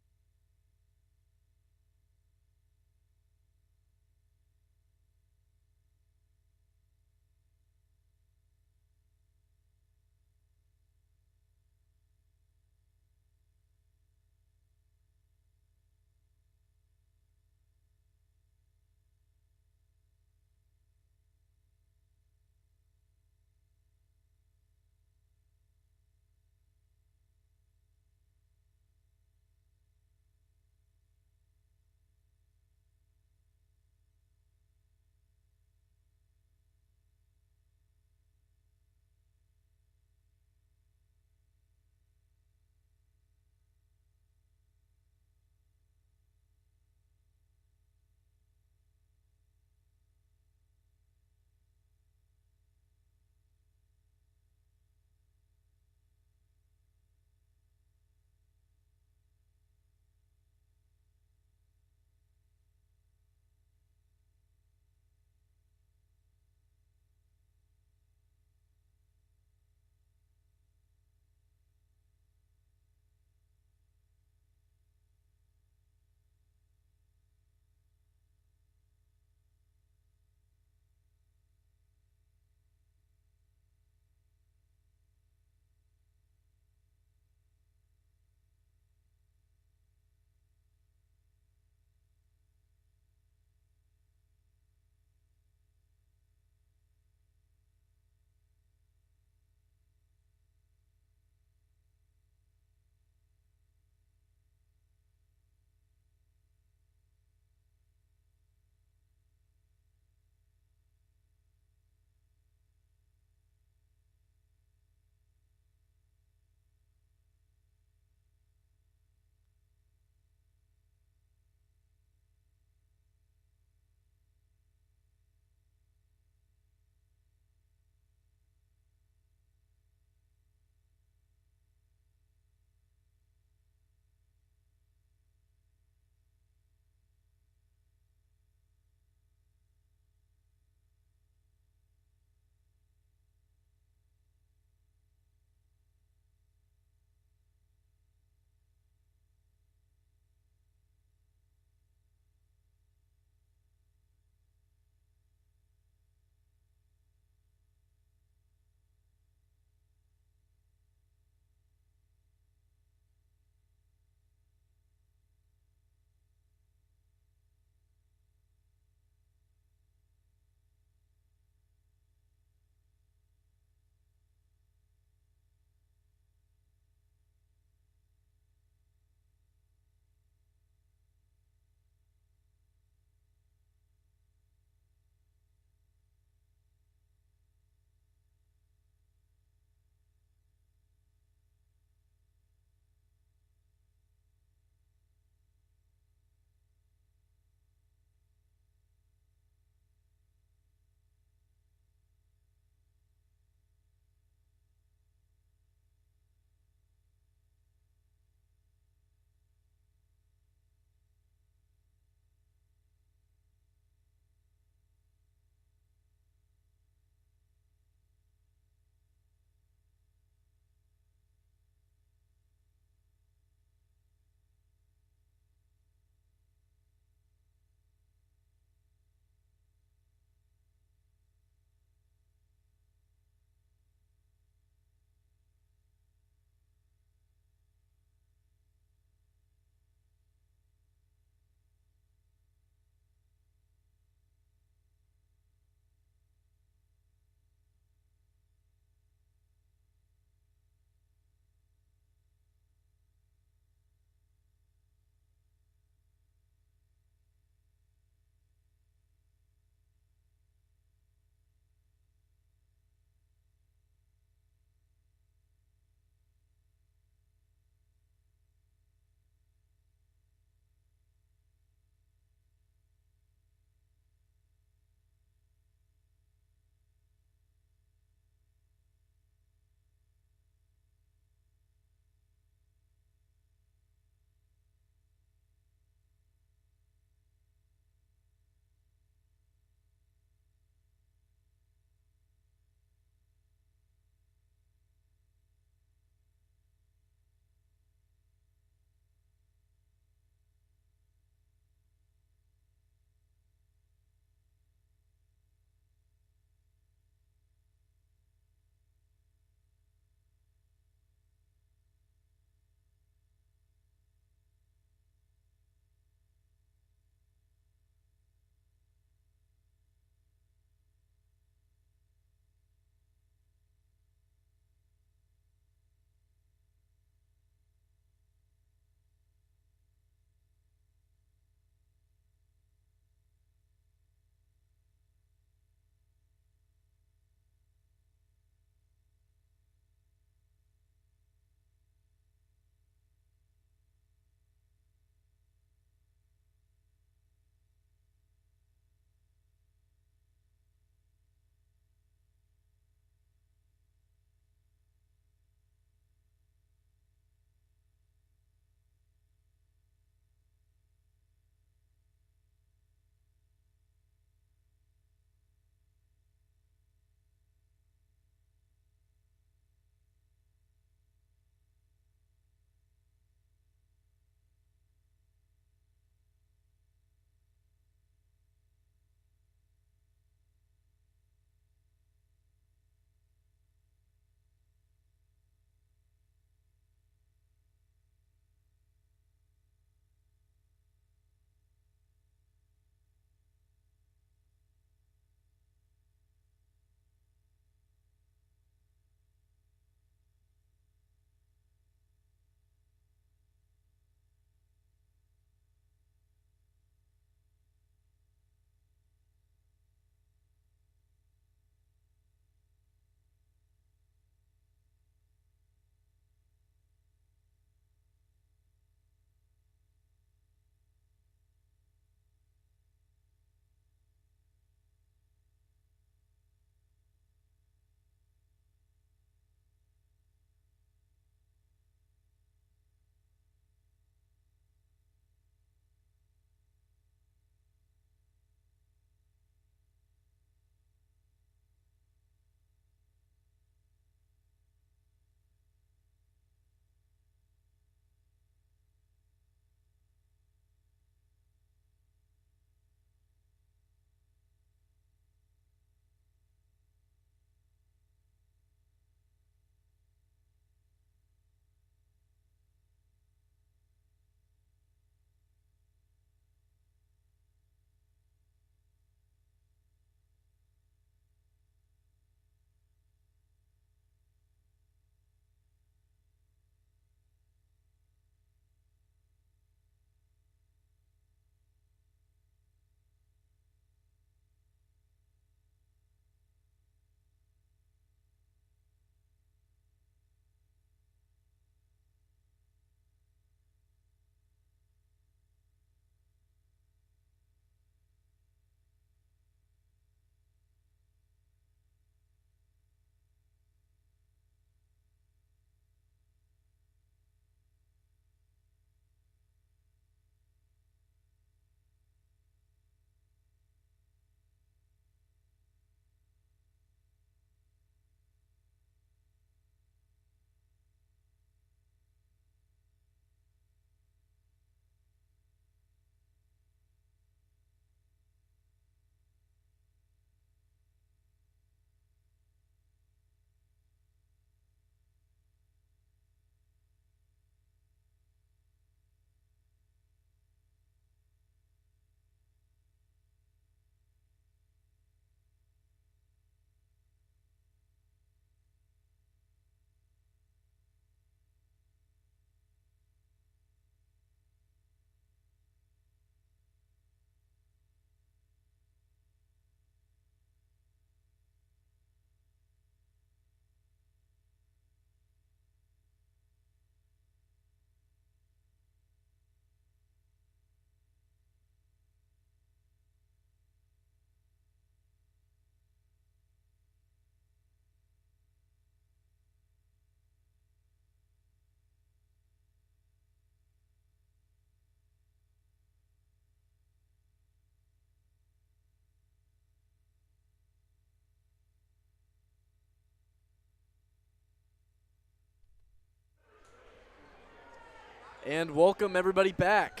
And welcome everybody back,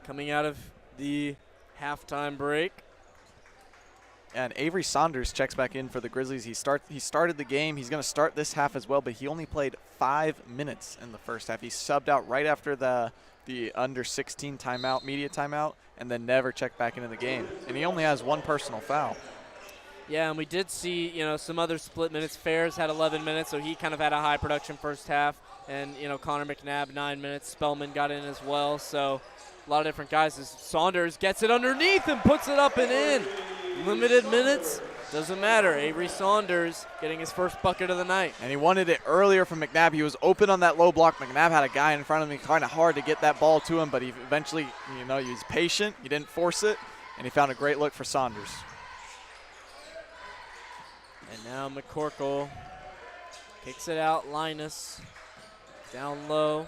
coming out of the halftime break. And Avery Saunders checks back in for the Grizzlies. He started the game. He's going to start this half as well, but he only played 5 minutes in the first half. He subbed out right after the under 16 timeout, media timeout, and then never checked back into the game. And he only has 1 personal foul. Yeah, and we did see, some other split minutes. Fairs had 11 minutes, so he kind of had a high production first half. And, Connor McNabb, 9 minutes. Spellman got in as well. So a lot of different guys. As Saunders gets it underneath and puts it up and in. Limited minutes, doesn't matter. Avery Saunders getting his first bucket of the night. And he wanted it earlier from McNabb. He was open on that low block. McNabb had a guy in front of him, kind of hard to get that ball to him, but he eventually, he was patient. He didn't force it, and he found a great look for Saunders. And now McCorkle kicks it out. Linus down low.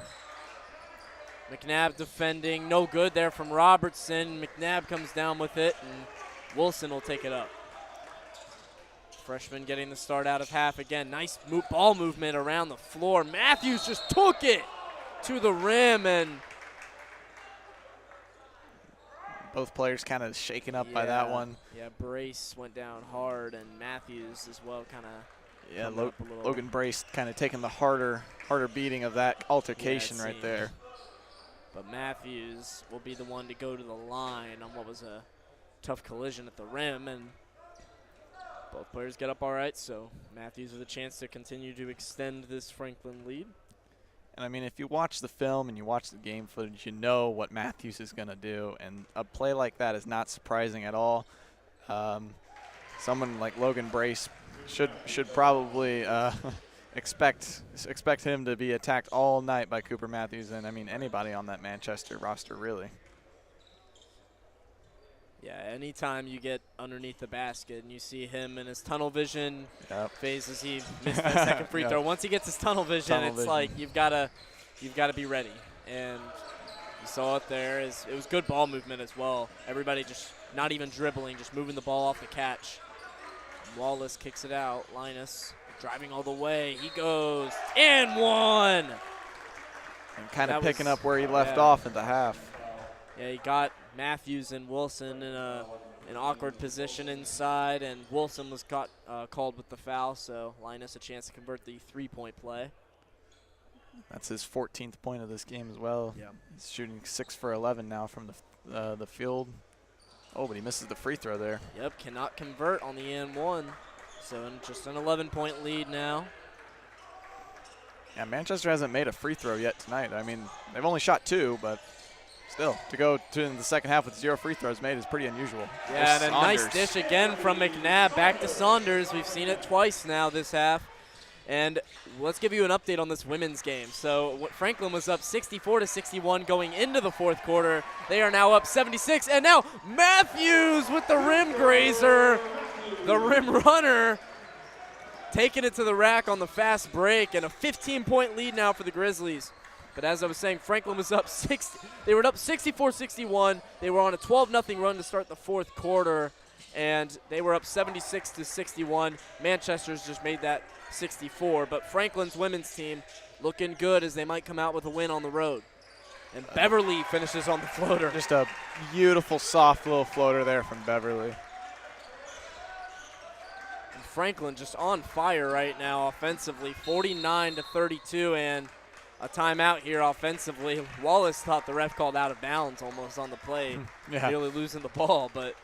McNabb defending. No good there from Robertson. McNabb comes down with it, and Wilson will take it up. Freshman getting the start out of half again. Nice ball movement around the floor. Matthews just took it to the rim, and both players kind of shaken up by that one. Yeah, Brace went down hard, and Matthews as well kind of. Yeah, Logan Brace kind of taking the harder beating of that altercation right there. But Matthews will be the one to go to the line on what was a tough collision at the rim, and both players get up all right, so Matthews with a chance to continue to extend this Franklin lead. And, I mean, if you watch the film and you watch the game footage, you know what Matthews is going to do, and a play like that is not surprising at all. Someone like Logan Brace should probably expect him to be attacked all night by Cooper Matthews, and, I mean, anybody on that Manchester roster, really. Yeah, anytime you get underneath the basket and you see him in his tunnel vision phase as he missed that second free throw. Once he gets his tunnel vision, like you've got to be ready. And you saw it there. It was good ball movement as well. Everybody just not even dribbling, just moving the ball off the catch. Wallace kicks it out. Linus driving all the way. He goes and one. And kind of picking up where he left off at the half. Yeah, he got Matthews and Wilson in an awkward position inside, and Wilson was called with the foul, so Linus a chance to convert the three-point play. That's his 14th point of this game as well. Yeah. He's shooting 6 for 11 now from the field. Oh, but he misses the free throw there. Yep, cannot convert on the and one. So just an 11-point lead now. Yeah, Manchester hasn't made a free throw yet tonight. I mean, they've only shot 2, but still, to go to in the second half with 0 free throws made is pretty unusual. Yeah, and a nice dish again from McNabb back to Saunders. We've seen it twice now this half. And let's give you an update on this women's game. So Franklin was up 64-61 going into the fourth quarter. They are now up 76, and now Matthews with the rim grazer, the rim runner, taking it to the rack on the fast break, and a 15-point lead now for the Grizzlies. But as I was saying, Franklin was up they were up 64-61. They were on a 12-0 run to start the fourth quarter, and they were up 76-61. Manchester's just made that 64, but Franklin's women's team looking good as they might come out with a win on the road. And Beverly finishes on the floater. Just a beautiful, soft little floater there from Beverly. And Franklin just on fire right now offensively, 49-32, and a timeout here offensively. Wallace thought the ref called out of bounds almost on the play, really losing the ball, but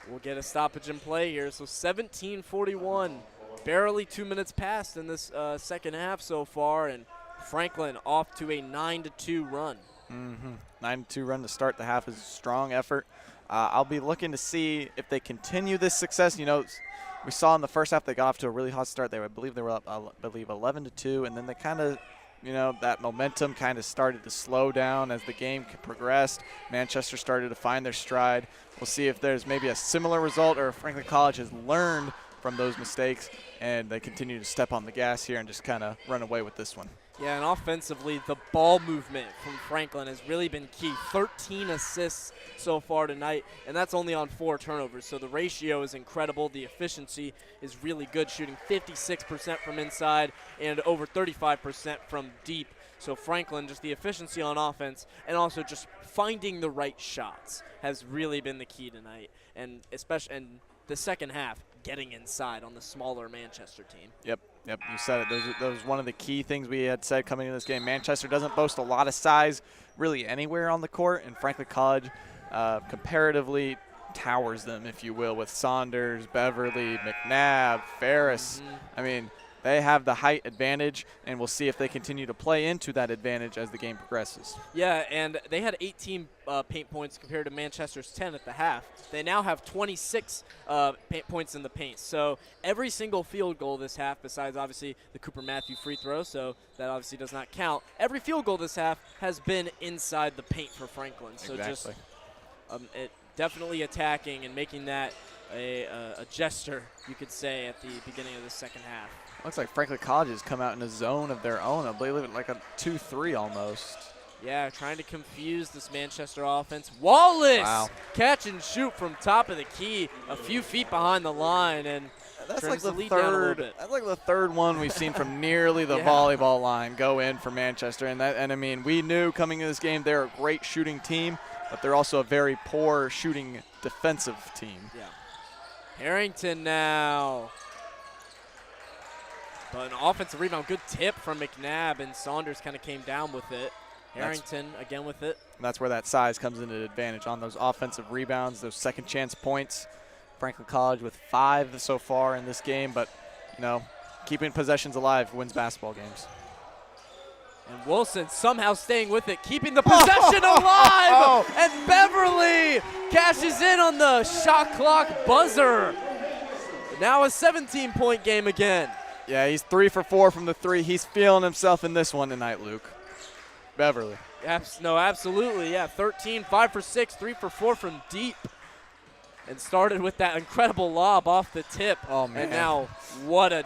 we'll get a stoppage in play here. So 17-41, barely 2 minutes passed in this second half so far, and Franklin off to a 9-2 run. 9-2 run to start the half is a strong effort. I'll be looking to see if they continue this success. You know, we saw in the first half they got off to a really hot start. I believe they were up, 11-2, and then they kind of, that momentum kind of started to slow down as the game progressed. Manchester started to find their stride. We'll see if there's maybe a similar result or if Franklin College has learned from those mistakes and they continue to step on the gas here and just kind of run away with this one. Yeah, and offensively, the ball movement from Franklin has really been key. 13 assists so far tonight, and that's only on 4 turnovers. So the ratio is incredible. The efficiency is really good, shooting 56% from inside and over 35% from deep. So Franklin, just the efficiency on offense and also just finding the right shots has really been the key tonight. And especially in the second half, getting inside on the smaller Manchester team. Yep, you said it. That was one of the key things we had said coming into this game. Manchester doesn't boast a lot of size really anywhere on the court, and Franklin College comparatively towers them, if you will, with Saunders, Beverly, McNabb, Ferris. I mean, they have the height advantage, and we'll see if they continue to play into that advantage as the game progresses. Yeah, and they had 18 paint points compared to Manchester's 10 at the half. They now have 26 points in the paint. So every single field goal this half, besides obviously the Cooper Matthew free throw, so that obviously does not count, every field goal this half has been inside the paint for Franklin. So exactly. Just it definitely attacking and making that a gesture, you could say, at the beginning of the second half. Looks like Franklin College has come out in a zone of their own. I believe it like a 2-3 almost. Yeah, trying to confuse this Manchester offense. Wallace! Wow. Catch and shoot from top of the key, a few feet behind the line, and that's turns like the lead down a little bit. That's like the third one we've seen from nearly the volleyball line go in for Manchester. And I mean, we knew coming into this game they're a great shooting team, but they're also a very poor shooting defensive team. Yeah. Harrington now. But an offensive rebound, good tip from McNabb, and Saunders kind of came down with it. Harrington again with it. And that's where that size comes into advantage on those offensive rebounds, those second chance points. Franklin College with 5 so far in this game, but, you know, keeping possessions alive wins basketball games. And Wilson somehow staying with it, keeping the possession alive. And Beverly cashes in on the shot clock buzzer. Now a 17-point game again. Yeah, he's 3 for 4 from the 3. He's feeling himself in this one tonight, Luke. Beverly. No, absolutely, yeah. 13, 5 for 6, 3 for 4 from deep. And started with that incredible lob off the tip. Oh, man. And now what a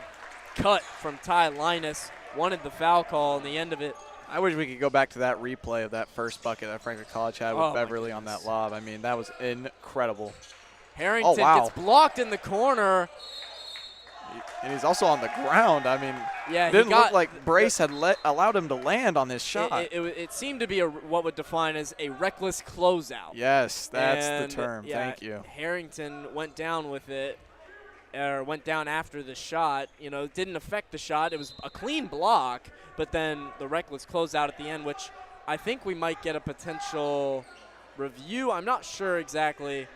cut from Ty Linus. Wanted the foul call in the end of it. I wish we could go back to that replay of that first bucket that Franklin College had with Beverly on that lob. I mean, that was incredible. Harrington gets blocked in the corner. And he's also on the ground. I mean, yeah, didn't look like Brace had allowed him to land on this shot. It seemed to be what would define as a reckless closeout. Yes, that's the term. Yeah, thank you. Harrington went down with it, or went down after the shot. You know, it didn't affect the shot. It was a clean block, but then the reckless closeout at the end, which I think we might get a potential review. I'm not sure exactly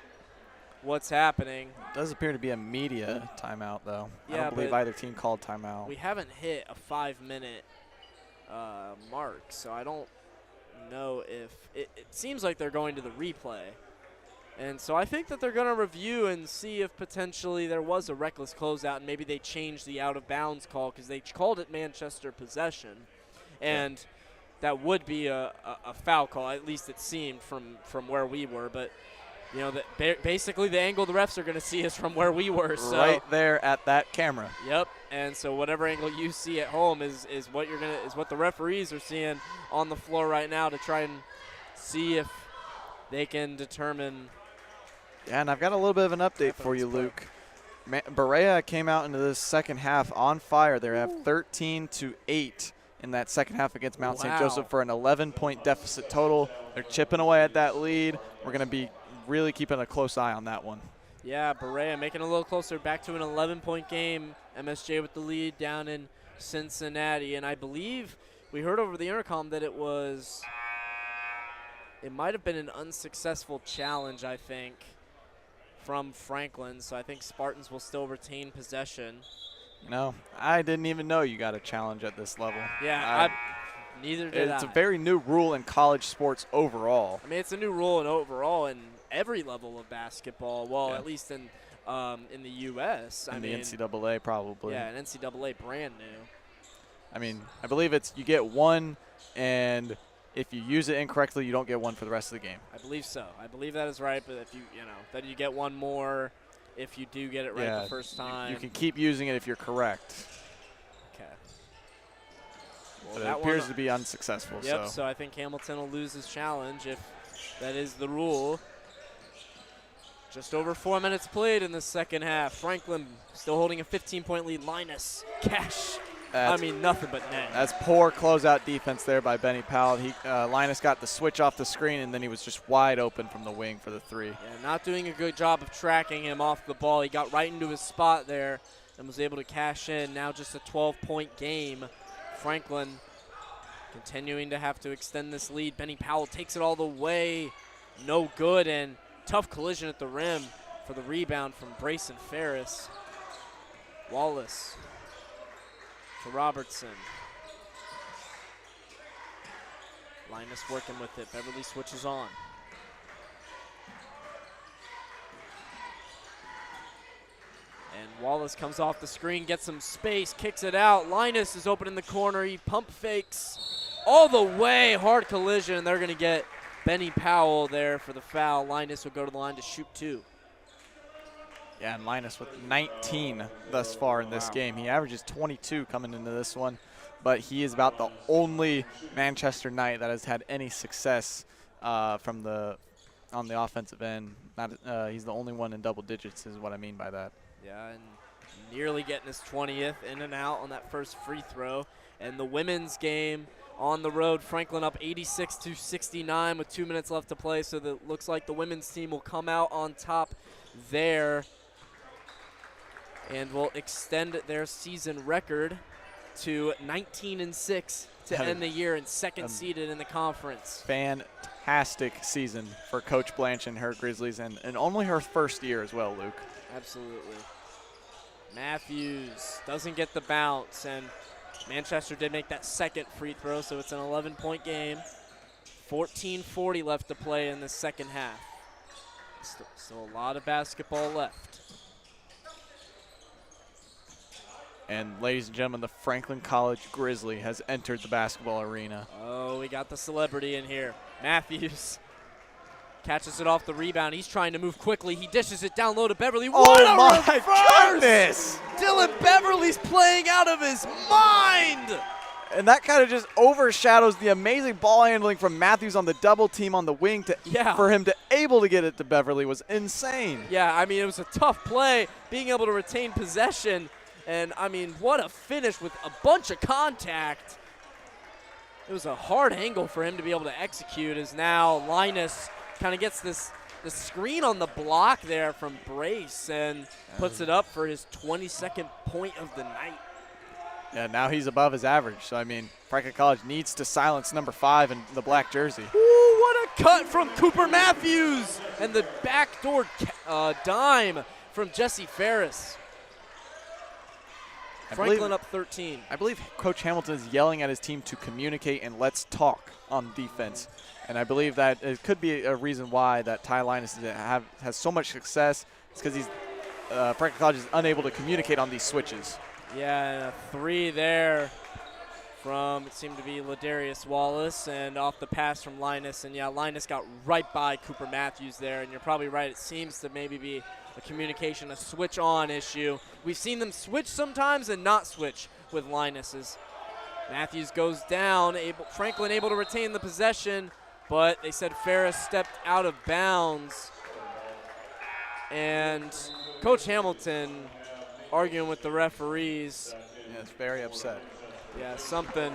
what's happening. It does appear to be a media timeout, though. Yeah, I don't believe either team called timeout. We haven't hit a 5-minute mark, so I don't know if it seems like they're going to the replay. And so I think that they're going to review and see if potentially there was a reckless closeout and maybe they changed the out-of-bounds call because they called it Manchester possession. And that would be a foul call, at least it seemed from where we were. But, you know, basically the angle the refs are going to see is from where we were. So right there at that camera. Yep. And so whatever angle you see at home is what what the referees are seeing on the floor right now to try and see if they can determine. Yeah, and I've got a little bit of an update for you, Luke. Berea came out into this second half on fire. They have 13-8 in that second half against Mount St. Joseph for an 11-point deficit total. They're chipping away at that lead. We're going to be really keeping a close eye on that one. Yeah, Berea making it a little closer, back to an 11-point game. MSJ with the lead down in Cincinnati. And I believe we heard over the intercom that it might have been an unsuccessful challenge, I think, from Franklin. So I think Spartans will still retain possession. No, I didn't even know you got a challenge at this level. Yeah, neither did I. It's a very new rule in college sports overall. I mean, it's a new rule in every level of basketball. Well, at least in the U.S. The NCAA probably. Yeah, an NCAA brand new. I mean, I believe you get one, and if you use it incorrectly, you don't get one for the rest of the game. I believe so. I believe that is right, but if then you get one more if you do get it right the first time. You can keep using it if you're correct. Okay. Well, it appears to be unsuccessful. Yep, so I think Hamilton will lose his challenge if that is the rule. Just over 4 minutes played in the second half. Franklin still holding a 15-point lead. Linus Cash I mean, nothing but net. That's poor closeout defense there by Benny Powell. Linus got the switch off the screen, and then he was just wide open from the wing for the three. Yeah, not doing a good job of tracking him off the ball. He got right into his spot there and was able to cash in. Now just a 12-point game. Franklin continuing to have to extend this lead. Benny Powell takes it all the way. No good, and tough collision at the rim for the rebound from Brayson Ferris. Wallace to Robertson. Linus working with it. Beverly switches on. And Wallace comes off the screen, gets some space, kicks it out. Linus is open in the corner. He pump fakes all the way. Hard collision. They're going to get Benny Powell there for the foul. Linus will go to the line to shoot 2. Yeah, and Linus with 19 thus far in this game. He averages 22 coming into this one, but he is about the only Manchester Knight that has had any success on the offensive end. He's the only one in double digits is what I mean by that. Yeah, and nearly getting his 20th in and out on that first free throw. And the women's game on the road, Franklin up 86-69 with 2 minutes left to play, so that looks like the women's team will come out on top there and will extend their season record to 19-6 to end the year and second seeded in the conference. Fantastic season for Coach Blanche and her Grizzlies, and only her first year as well, Luke. Absolutely. Matthews doesn't get the bounce, and Manchester did make that second free throw, so it's an 11-point game. 14:40 left to play in the second half. Still a lot of basketball left. And ladies and gentlemen, the Franklin College Grizzly has entered the basketball arena. Oh, we got the celebrity in here. Matthews catches it off the rebound. He's trying to move quickly. He dishes it down low to Beverly. What a my reverse! goodness! Dylan Beverly's playing out of his mind! And that kind of just overshadows the amazing ball handling from Matthews on the double team on the wing for him to able to get it to Beverly was insane. Yeah, I mean, it was a tough play, being able to retain possession. And, I mean, what a finish with a bunch of contact. It was a hard angle for him to be able to execute, as now Linus kind of gets the screen on the block there from Brace and puts it up for his 22nd point of the night. Yeah, now he's above his average. So, I mean, Franklin College needs to silence number 5 in the black jersey. Ooh, what a cut from Cooper Matthews. And the backdoor dime from Jesse Ferris. Franklin up 13. I believe Coach Hamilton is yelling at his team to communicate and let's talk on defense. And I believe that it could be a reason why that Ty Linus has so much success. It's because Franklin College is unable to communicate on these switches. Yeah, and a 3 there from, it seemed to be Ladarius Wallace, and off the pass from Linus. And, yeah, Linus got right by Cooper Matthews there, and you're probably right. It seems to maybe be a communication, a switch-on issue. We've seen them switch sometimes and not switch with Linus's. Matthews goes down. Franklin able to retain the possession, but they said Ferris stepped out of bounds. And Coach Hamilton arguing with the referees. Yeah, it's very upset. Yeah, something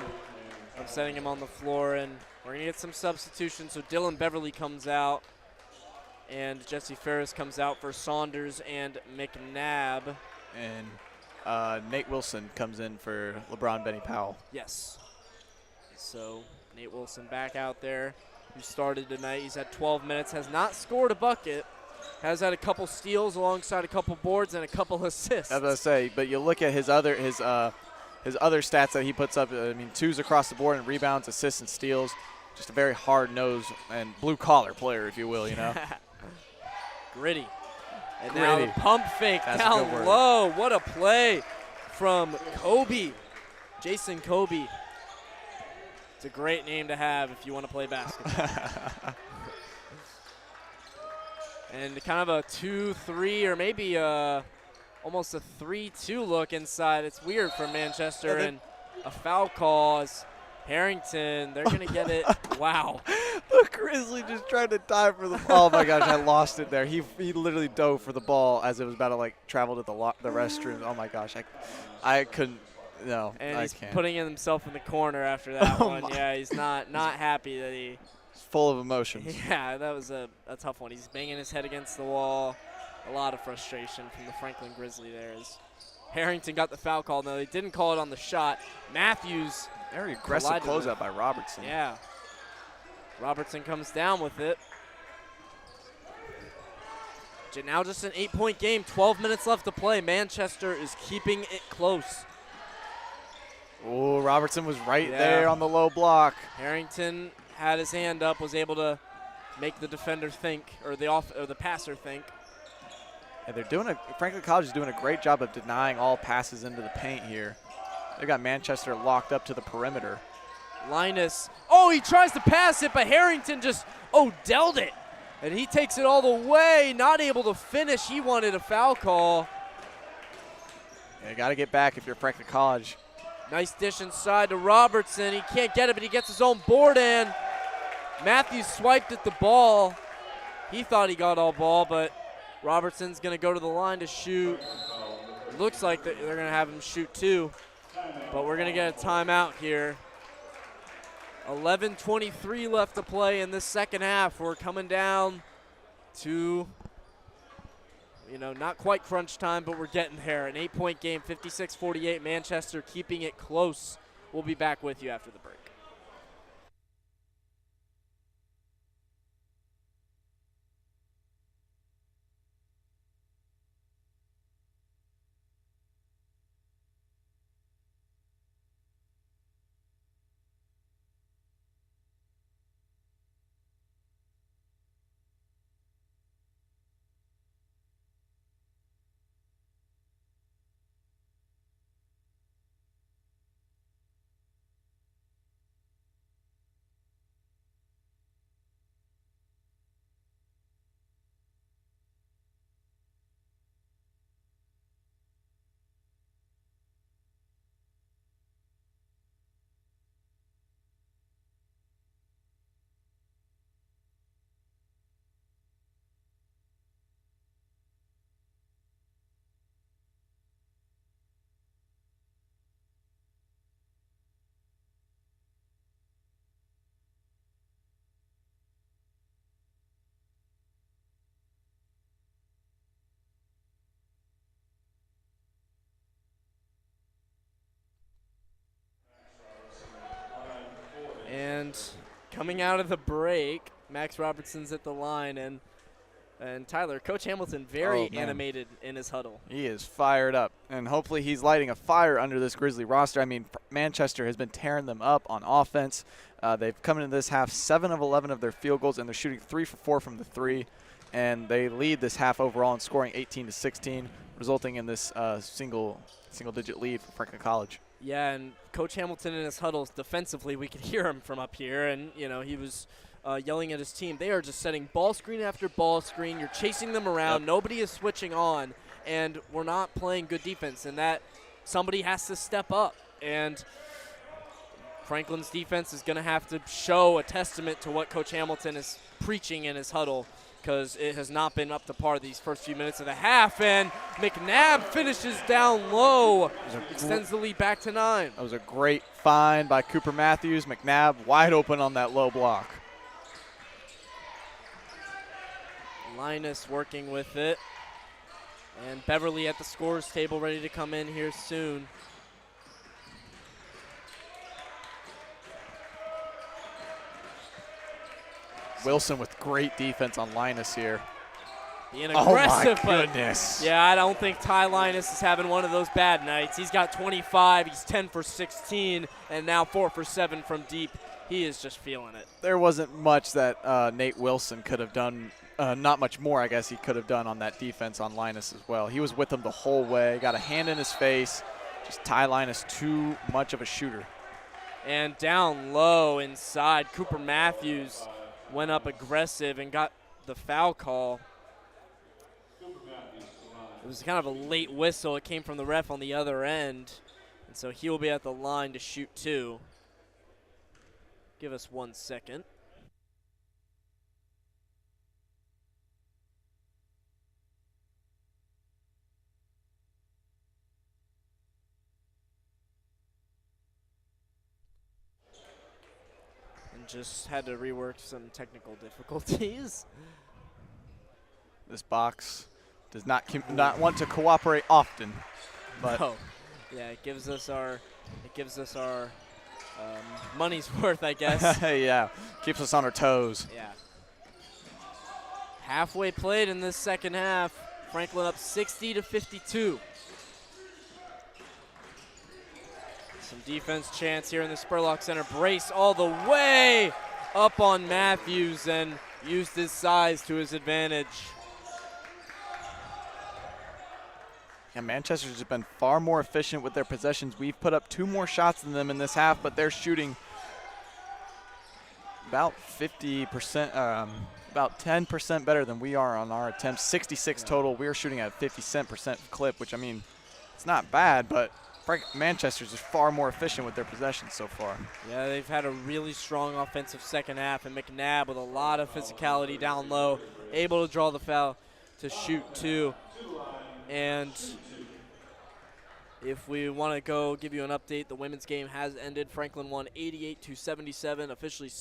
upsetting him on the floor, and we're going to get some substitutions. So Dylan Beverly comes out, and Jesse Ferris comes out for Saunders and McNabb. And Nate Wilson comes in for LeBron Benny Powell. Yes. So Nate Wilson back out there, who started tonight. He's had 12 minutes, has not scored a bucket, has had a couple steals alongside a couple boards and a couple assists. I was going to say, but you look at his other stats that he puts up. I mean, 2s across the board and rebounds, assists, and steals. Just a very hard-nosed and blue-collar player, if you will, you know. Gritty. And now the pump fake That's down low. What a play from Kobe, Jason Kobe. It's a great name to have if you want to play basketball. And kind of a 2-3 or maybe almost a 3-2 look inside. It's weird for Manchester, and a foul call is Harrington. They're going to get it. Wow. The Grizzly just tried to dive for the ball. Oh, my gosh, I lost it there. He literally dove for the ball as it was about to, like, travel to the restroom. Oh, my gosh. I couldn't. No, And I he's can't. putting himself in the corner after that Oh one. my. Yeah, he's not happy that he. It's full of emotions. Yeah, that was a tough one. He's banging his head against the wall. A lot of frustration from the Franklin Grizzly there. As Harrington got the foul call. No, they didn't call it on the shot. Matthews. Very aggressive collided with- closeout by Robertson. Yeah. Robertson comes down with it. Now just an 8-point game, 12 minutes left to play. Manchester is keeping it close. Oh, Robertson was right Yeah. there on the low block. Harrington had his hand up, was able to make the defender think, or the passer think. And Franklin College is doing a great job of denying all passes into the paint here. They got Manchester locked up to the perimeter. Linus, he tries to pass it, but Harrington just, dealt it. And he takes it all the way, not able to finish. He wanted a foul call. You got to get back if you're Franklin College. Nice dish inside to Robertson. He can't get it, but he gets his own board in. Matthews swiped at the ball. He thought he got all ball, but Robertson's going to go to the line to shoot. Looks like they're going to have him shoot two, but we're going to get a timeout here. 11:23 left to play in this second half. We're coming down to, not quite crunch time, but we're getting there. An 8-point game, 56-48. Manchester keeping it close. We'll be back with you after the break. And coming out of the break, Max Robertson's at the line, and Tyler, Coach Hamilton very animated in his huddle. He is fired up, and hopefully he's lighting a fire under this Grizzly roster. I mean, Manchester has been tearing them up on offense. They've come into this half 7 of 11 of their field goals, and they're shooting 3 for 4 from the three, and they lead this half overall in scoring 18-16, resulting in this single-digit lead for Franklin College. Yeah, and Coach Hamilton in his huddles defensively, we could hear him from up here, and he was yelling at his team. They are just setting ball screen after ball screen. You're chasing them around. Yep. Nobody is switching on, and we're not playing good defense, and that somebody has to step up. And Franklin's defense is going to have to show a testament to what Coach Hamilton is preaching in his huddle, because it has not been up to par these first few minutes of the half. And McNabb finishes down low, extends the lead back to 9. That was a great find by Cooper Matthews. McNabb wide open on that low block. Linus working with it. And Beverly at the scorer's table ready to come in here soon. Wilson with great defense on Linus here. Being aggressive. Oh, my goodness. Yeah, I don't think Ty Linus is having one of those bad nights. He's got 25. He's 10 for 16, and now 4 for 7 from deep. He is just feeling it. There wasn't much that Nate Wilson could have done. Not much more, I guess, he could have done on that defense on Linus as well. He was with him the whole way. Got a hand in his face. Just Ty Linus too much of a shooter. And down low inside, Cooper Matthews went up aggressive and got the foul call. It was kind of a late whistle. It came from the ref on the other end. And so he will be at the line to shoot 2. Give us 1 second. just had to rework some technical difficulties. This box does not want to cooperate often, but Oh, yeah, it gives us our money's worth, I guess. yeah, keeps us on our toes. Yeah. Halfway played in this second half. Franklin up 60-52. Some defense chance here in the Spurlock Center. Brace all the way up on Matthews and used his size to his advantage. Yeah, Manchester's just been far more efficient with their possessions. We've put up 2 more shots than them in this half, but they're shooting about 50%, about 10% better than we are on our attempts. 66 total. We're shooting at a 50% clip, which, I mean, it's not bad, but Manchester's just far more efficient with their possessions so far. Yeah, they've had a really strong offensive second half, and McNabb with a lot of physicality down low, able to draw the foul to shoot 2. And if we want to go give you an update, the women's game has ended. Franklin won 88-77, officially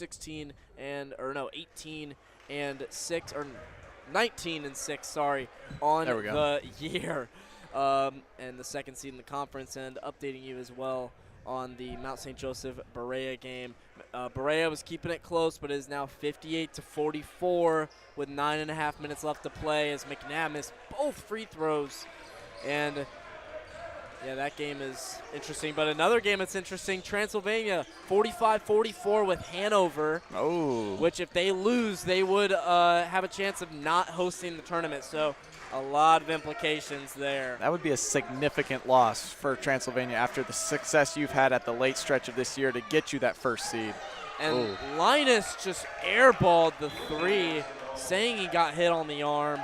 19 and 6, sorry, on the year. And the second seed in the conference, and updating you as well on the Mount St. Joseph Berea game. Berea was keeping it close, but is now 58-44 with 9.5 minutes left to play as McNabb missed both free throws. And yeah, that game is interesting. But another game that's interesting, Transylvania 45-44 with Hanover. Oh. Which if they lose, they would have a chance of not hosting the tournament. So a lot of implications there. That would be a significant loss for Transylvania after the success you've had at the late stretch of this year to get you that first seed. And Linus just airballed the 3, saying he got hit on the arm.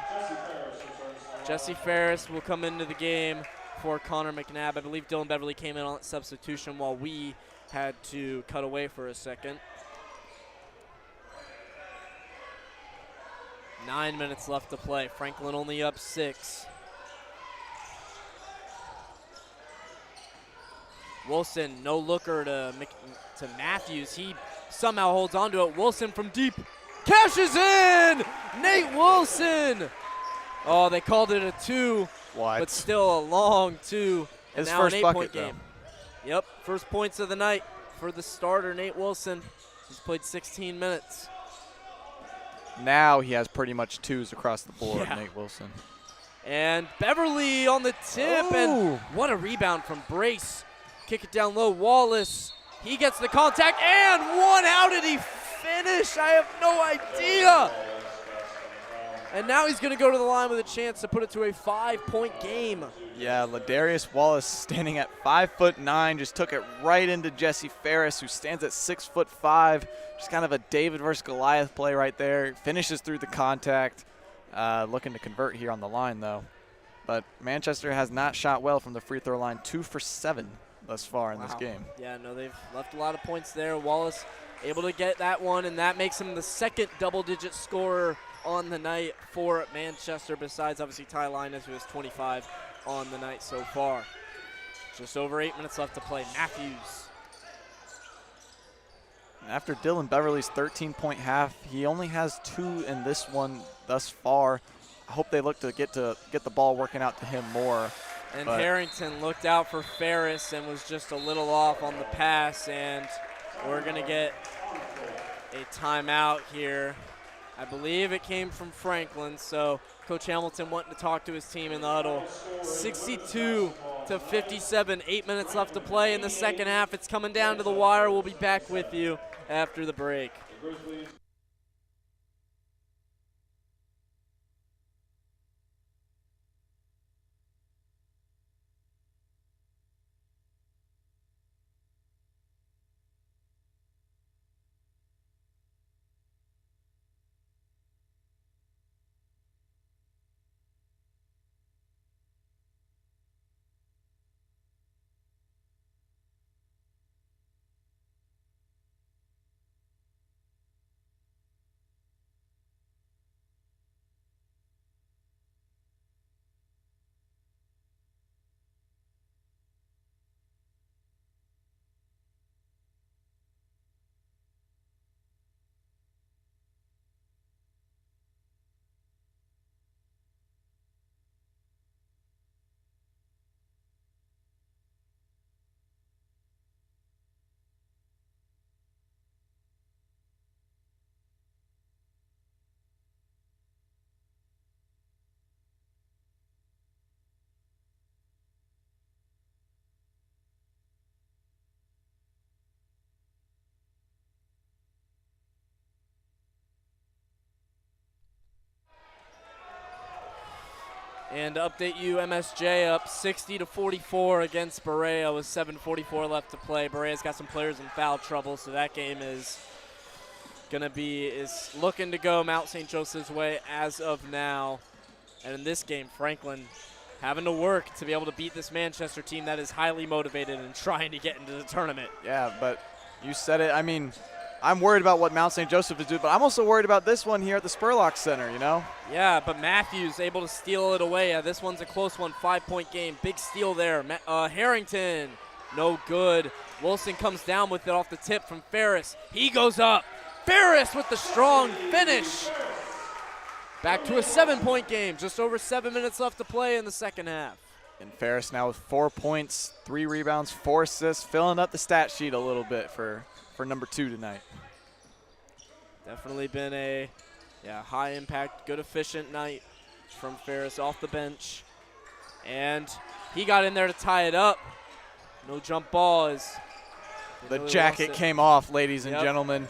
Jesse Ferris will come into the game for Connor McNabb. I believe Dylan Beverly came in on substitution while we had to cut away for a second. 9 minutes left to play. Franklin only up 6. Wilson, no looker to Matthews. He somehow holds on to it. Wilson from deep. Cashes in! Nate Wilson! Oh, they called it a 2. What? But still a long 2. His now first an 8-point bucket, game. Yep, first points of the night for the starter, Nate Wilson. He's played 16 minutes. Now he has pretty much 2s across the board, Yeah. Nate Wilson. And Beverly on the tip, and what a rebound from Brace. Kick it down low, Wallace. He gets the contact, and one. How did he finish? I have no idea. And now he's going to go to the line with a chance to put it to a 5-point game. Yeah, Ladarius Wallace standing at 5'9", just took it right into Jesse Ferris, who stands at 6'5". Just kind of a David versus Goliath play right there. Finishes through the contact. Looking to convert here on the line, though. But Manchester has not shot well from the free throw line. 2 for 7 thus far in this game. Yeah, no, they've left a lot of points there. Wallace able to get that one, and that makes him the second double-digit scorer on the night for Manchester, besides obviously Ty Linus, who has 25 on the night so far. Just over 8 minutes left to play. Matthews. And after Dylan Beverly's 13-point half, he only has 2 in this one thus far. I hope they look to get the ball working out to him more. And Harrington looked out for Ferris and was just a little off on the pass, and we're going to get a timeout here. I believe it came from Franklin, so Coach Hamilton wanting to talk to his team in the huddle. 62-57, 8 minutes left to play in the second half. It's coming down to the wire. We'll be back with you after the break. And to update you, MSJ up 60-44 against Berea with 7:44 left to play. Berea's got some players in foul trouble, so that game is looking to go Mount St. Joseph's way as of now. And in this game, Franklin having to work to be able to beat this Manchester team that is highly motivated and trying to get into the tournament. Yeah, but you said it. I mean, I'm worried about what Mount St. Joseph is doing, but I'm also worried about this one here at the Spurlock Center, you know? Yeah, but Matthews able to steal it away. This one's a close one, 5-point game. Big steal there. Harrington, no good. Wilson comes down with it off the tip from Ferris. He goes up. Ferris with the strong finish. Back to a 7-point game. Just over 7 minutes left to play in the second half. And Ferris now with 4 points, 3 rebounds, 4 assists, filling up the stat sheet a little bit for number 2 tonight. Definitely been a high impact, good efficient night from Ferris off the bench. And he got in there to tie it up. No jump ball as the jacket came off, ladies and gentlemen.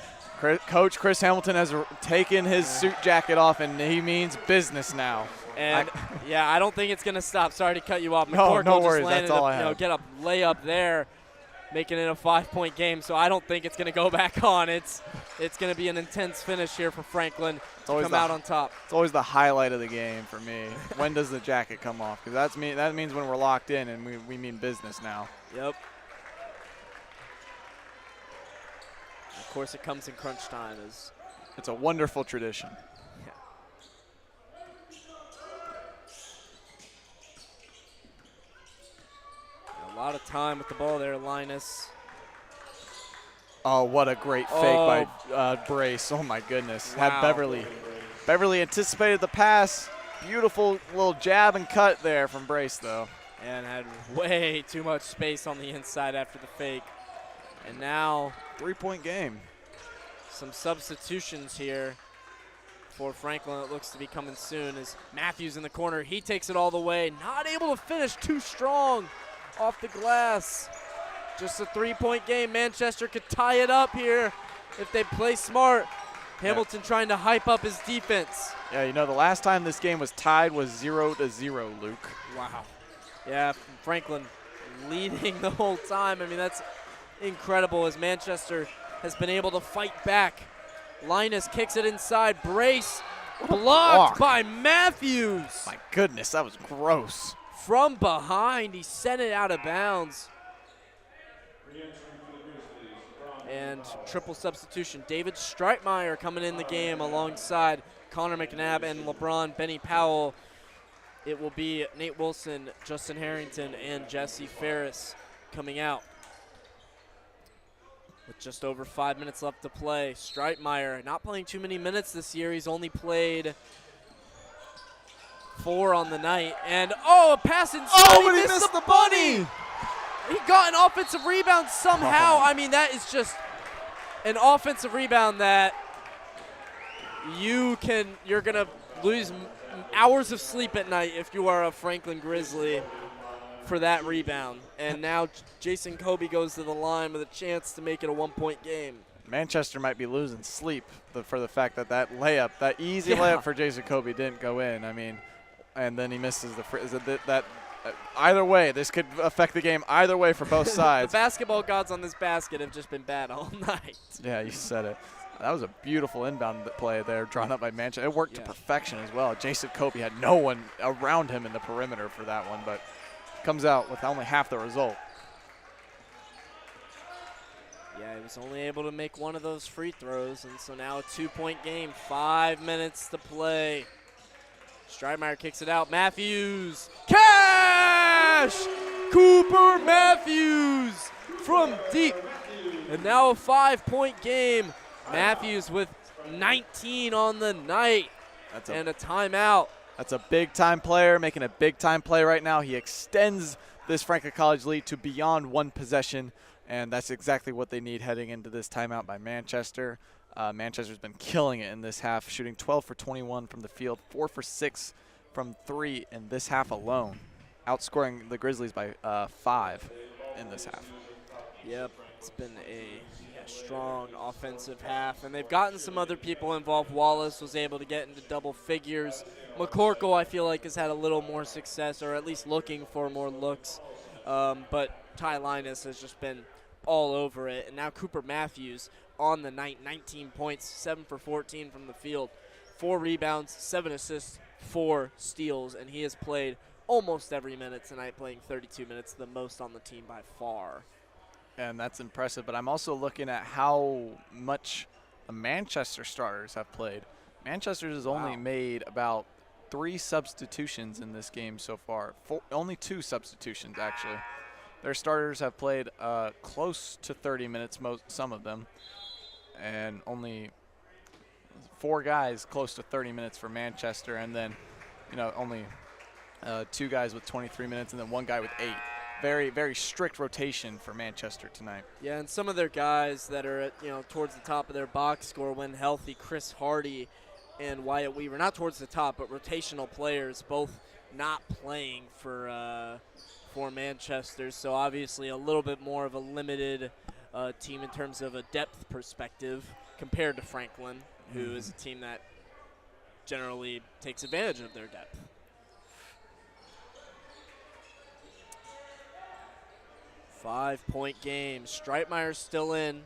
Coach Chris Hamilton has taken his suit jacket off, and he means business now. And I don't think it's going to stop. Sorry to cut you off. No worries. Just That's all I have. Get a layup there, making it a 5-point game. So I don't think it's going to go back on. It's going to be an intense finish here for Franklin to come out on top. It's always the highlight of the game for me. When does the jacket come off? Because that means when we're locked in and we mean business now. Yep. Of course, it comes in crunch time. It's a wonderful tradition. A lot of time with the ball there, Linus. Oh, what a great fake by Brace. Oh, my goodness. Wow. Had Beverly anticipated the pass. Beautiful little jab and cut there from Brace, though. And had way too much space on the inside after the fake. And now 3-point game. Some substitutions here for Franklin. It looks to be coming soon as Matthews in the corner. He takes it all the way. Not able to finish, too strong off the glass. Just a 3-point game. Manchester could tie it up here if they play smart. Hamilton trying to hype up his defense. Yeah, you know, the last time this game was tied was 0-0, Luke. Wow. Yeah, Franklin leading the whole time. I mean, that's incredible as Manchester has been able to fight back. Linus kicks it inside. Brace blocked by Matthews. My goodness, that was gross. From behind, he sent it out of bounds. And triple substitution. David Streitmeyer coming in the game alongside Connor McNabb and LeBron Benny Powell. It will be Nate Wilson, Justin Harrington, and Jesse Ferris coming out. With just over 5 minutes left to play. Streitmeyer not playing too many minutes this year. He's only played 4 on the night. And a pass inside. Oh, but he missed the bunny. He got an offensive rebound somehow. I mean, that is just an offensive rebound that you're going to lose hours of sleep at night if you are a Franklin Grizzly for that rebound. And now Jason Kobe goes to the line with a chance to make it a 1-point game. Manchester might be losing sleep for the fact that layup, that easy layup for Jason Kobe didn't go in. I mean, and then he misses that. Either way, this could affect the game either way for both sides. The basketball gods on this basket have just been bad all night. Yeah, you said it. That was a beautiful inbound play there drawn up by Manchester. It worked to perfection as well. Jason Kobe had no one around him in the perimeter for that one, but comes out with only half the result. Yeah, he was only able to make one of those free throws, and so now a 2-point game, 5 minutes to play. Streitmeyer kicks it out. Matthews. Cash! Cooper Matthews from deep. And now a 5-point game. Matthews with 19 on the night. And a timeout. That's a big-time player making a big-time play right now. He extends this Franklin College lead to beyond 1 possession, and that's exactly what they need heading into this timeout by Manchester. Manchester's been killing it in this half, shooting 12 for 21 from the field, 4 for 6 from 3 in this half alone, outscoring the Grizzlies by 5 in this half. Yep, It's been a strong offensive half, and they've gotten some other people involved. Wallace was able to get into double figures. McCorkle, I feel like, has had a little more success, or at least looking for more looks. But Ty Linus has just been all over it. And now Cooper Matthews on the night, 19 points, 7 for 14 from the field, 4 rebounds, 7 assists, 4 steals, and he has played almost every minute tonight, playing 32 minutes, the most on the team by far. And that's impressive, but I'm also looking at how much the Manchester starters have played. Manchester has only made about 3 substitutions in this game so far. Only 2 substitutions, actually. Their starters have played close to 30 minutes, some of them, and only 4 guys close to 30 minutes for Manchester, and then, only 2 guys with 23 minutes, and then 1 guy with 8. Very, very strict rotation for Manchester tonight. Yeah, and some of their guys that are at, towards the top of their box score when healthy, Chris Hardy and Wyatt Weaver, not towards the top, but rotational players, both not playing for Manchester. So obviously a little bit more of a limited team in terms of a depth perspective compared to Franklin, who is a team that generally takes advantage of their depth. Five-point game. Streitmeyer's still in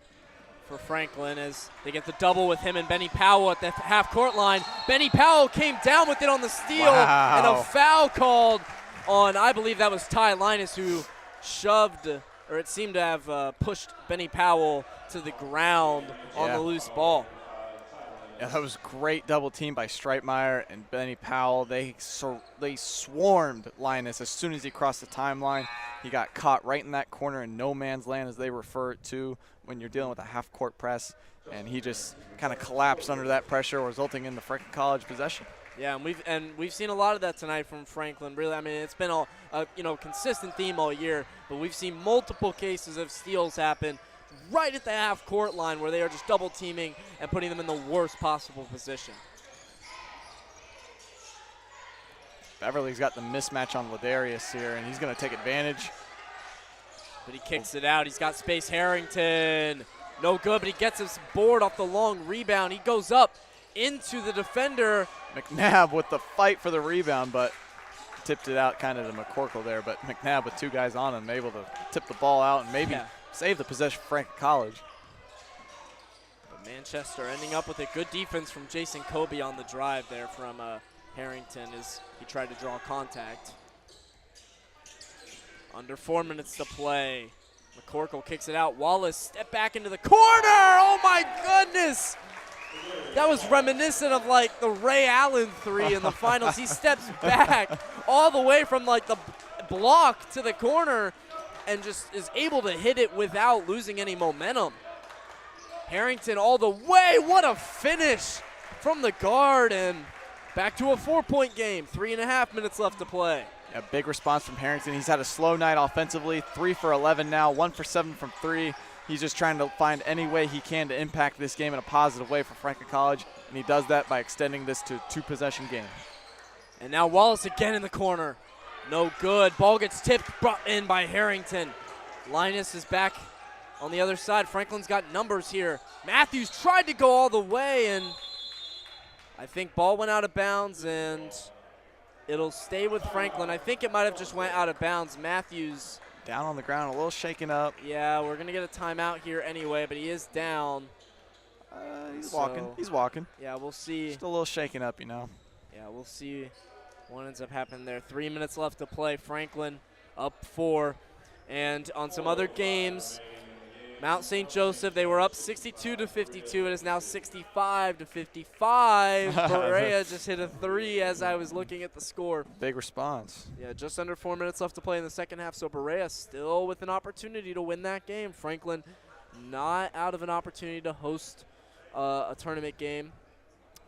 for Franklin as they get the double with him and Benny Powell at the half-court line. Benny Powell came down with it on the steal, and a foul called on, I believe that was Ty Linus, who shoved, or it seemed to have pushed Benny Powell to the ground on the loose ball. Yeah, that was great double team by Streitmeyer and Benny Powell. They swarmed Linus as soon as he crossed the timeline. He got caught right in that corner in no man's land, as they refer it to when you're dealing with a half-court press, and he just kind of collapsed under that pressure, resulting in the Franklin College possession. Yeah, and we've seen a lot of that tonight from Franklin. Really, I mean, it's been a consistent theme all year, but we've seen multiple cases of steals happen right at the half-court line where they are just double-teaming and putting them in the worst possible position. Beverly's got the mismatch on Ladarius here, and he's going to take advantage. But he kicks it out. He's got space. Harrington, no good, but he gets his board off the long rebound. He goes up into the defender. McNabb with the fight for the rebound, but tipped it out kind of to McCorkle there. But McNabb with 2 guys on him, able to tip the ball out and maybe save the possession for Franklin College. But Manchester ending up with a good defense from Jason Kobe on the drive there from Harrington as he tried to draw contact. Under 4 minutes to play. McCorkle kicks it out. Wallace step back into the corner. Oh my goodness! That was reminiscent of like the Ray Allen 3 in the finals. He steps back all the way from like the block to the corner and just is able to hit it without losing any momentum. Harrington all the way. What a finish from the guard, and back to a 4-point game. 3.5 minutes left to play. A big response from Harrington. He's had a slow night offensively. 3 for 11 now, 1 for 7 from 3. He's just trying to find any way he can to impact this game in a positive way for Franklin College, and he does that by extending this to a 2-possession game. And now Wallace again in the corner. No good. Ball gets tipped, brought in by Harrington. Linus is back on the other side. Franklin's got numbers here. Matthews tried to go all the way, and I think ball went out of bounds, and it'll stay with Franklin. I think it might have just went out of bounds. Matthews down on the ground, a little shaken up. Yeah, we're going to get a timeout here anyway, but he is down. He's walking. He's walking. Yeah, we'll see. Just a little shaken up, Yeah, we'll see what ends up happening there. 3 minutes left to play. Franklin up 4. And on some other games, Mount St. Joseph, they were up 62-52. It is now 65-55. Berea just hit a 3 as I was looking at the score. Big response. Yeah, just under 4 minutes left to play in the second half. So Berea still with an opportunity to win that game. Franklin not out of an opportunity to host a tournament game.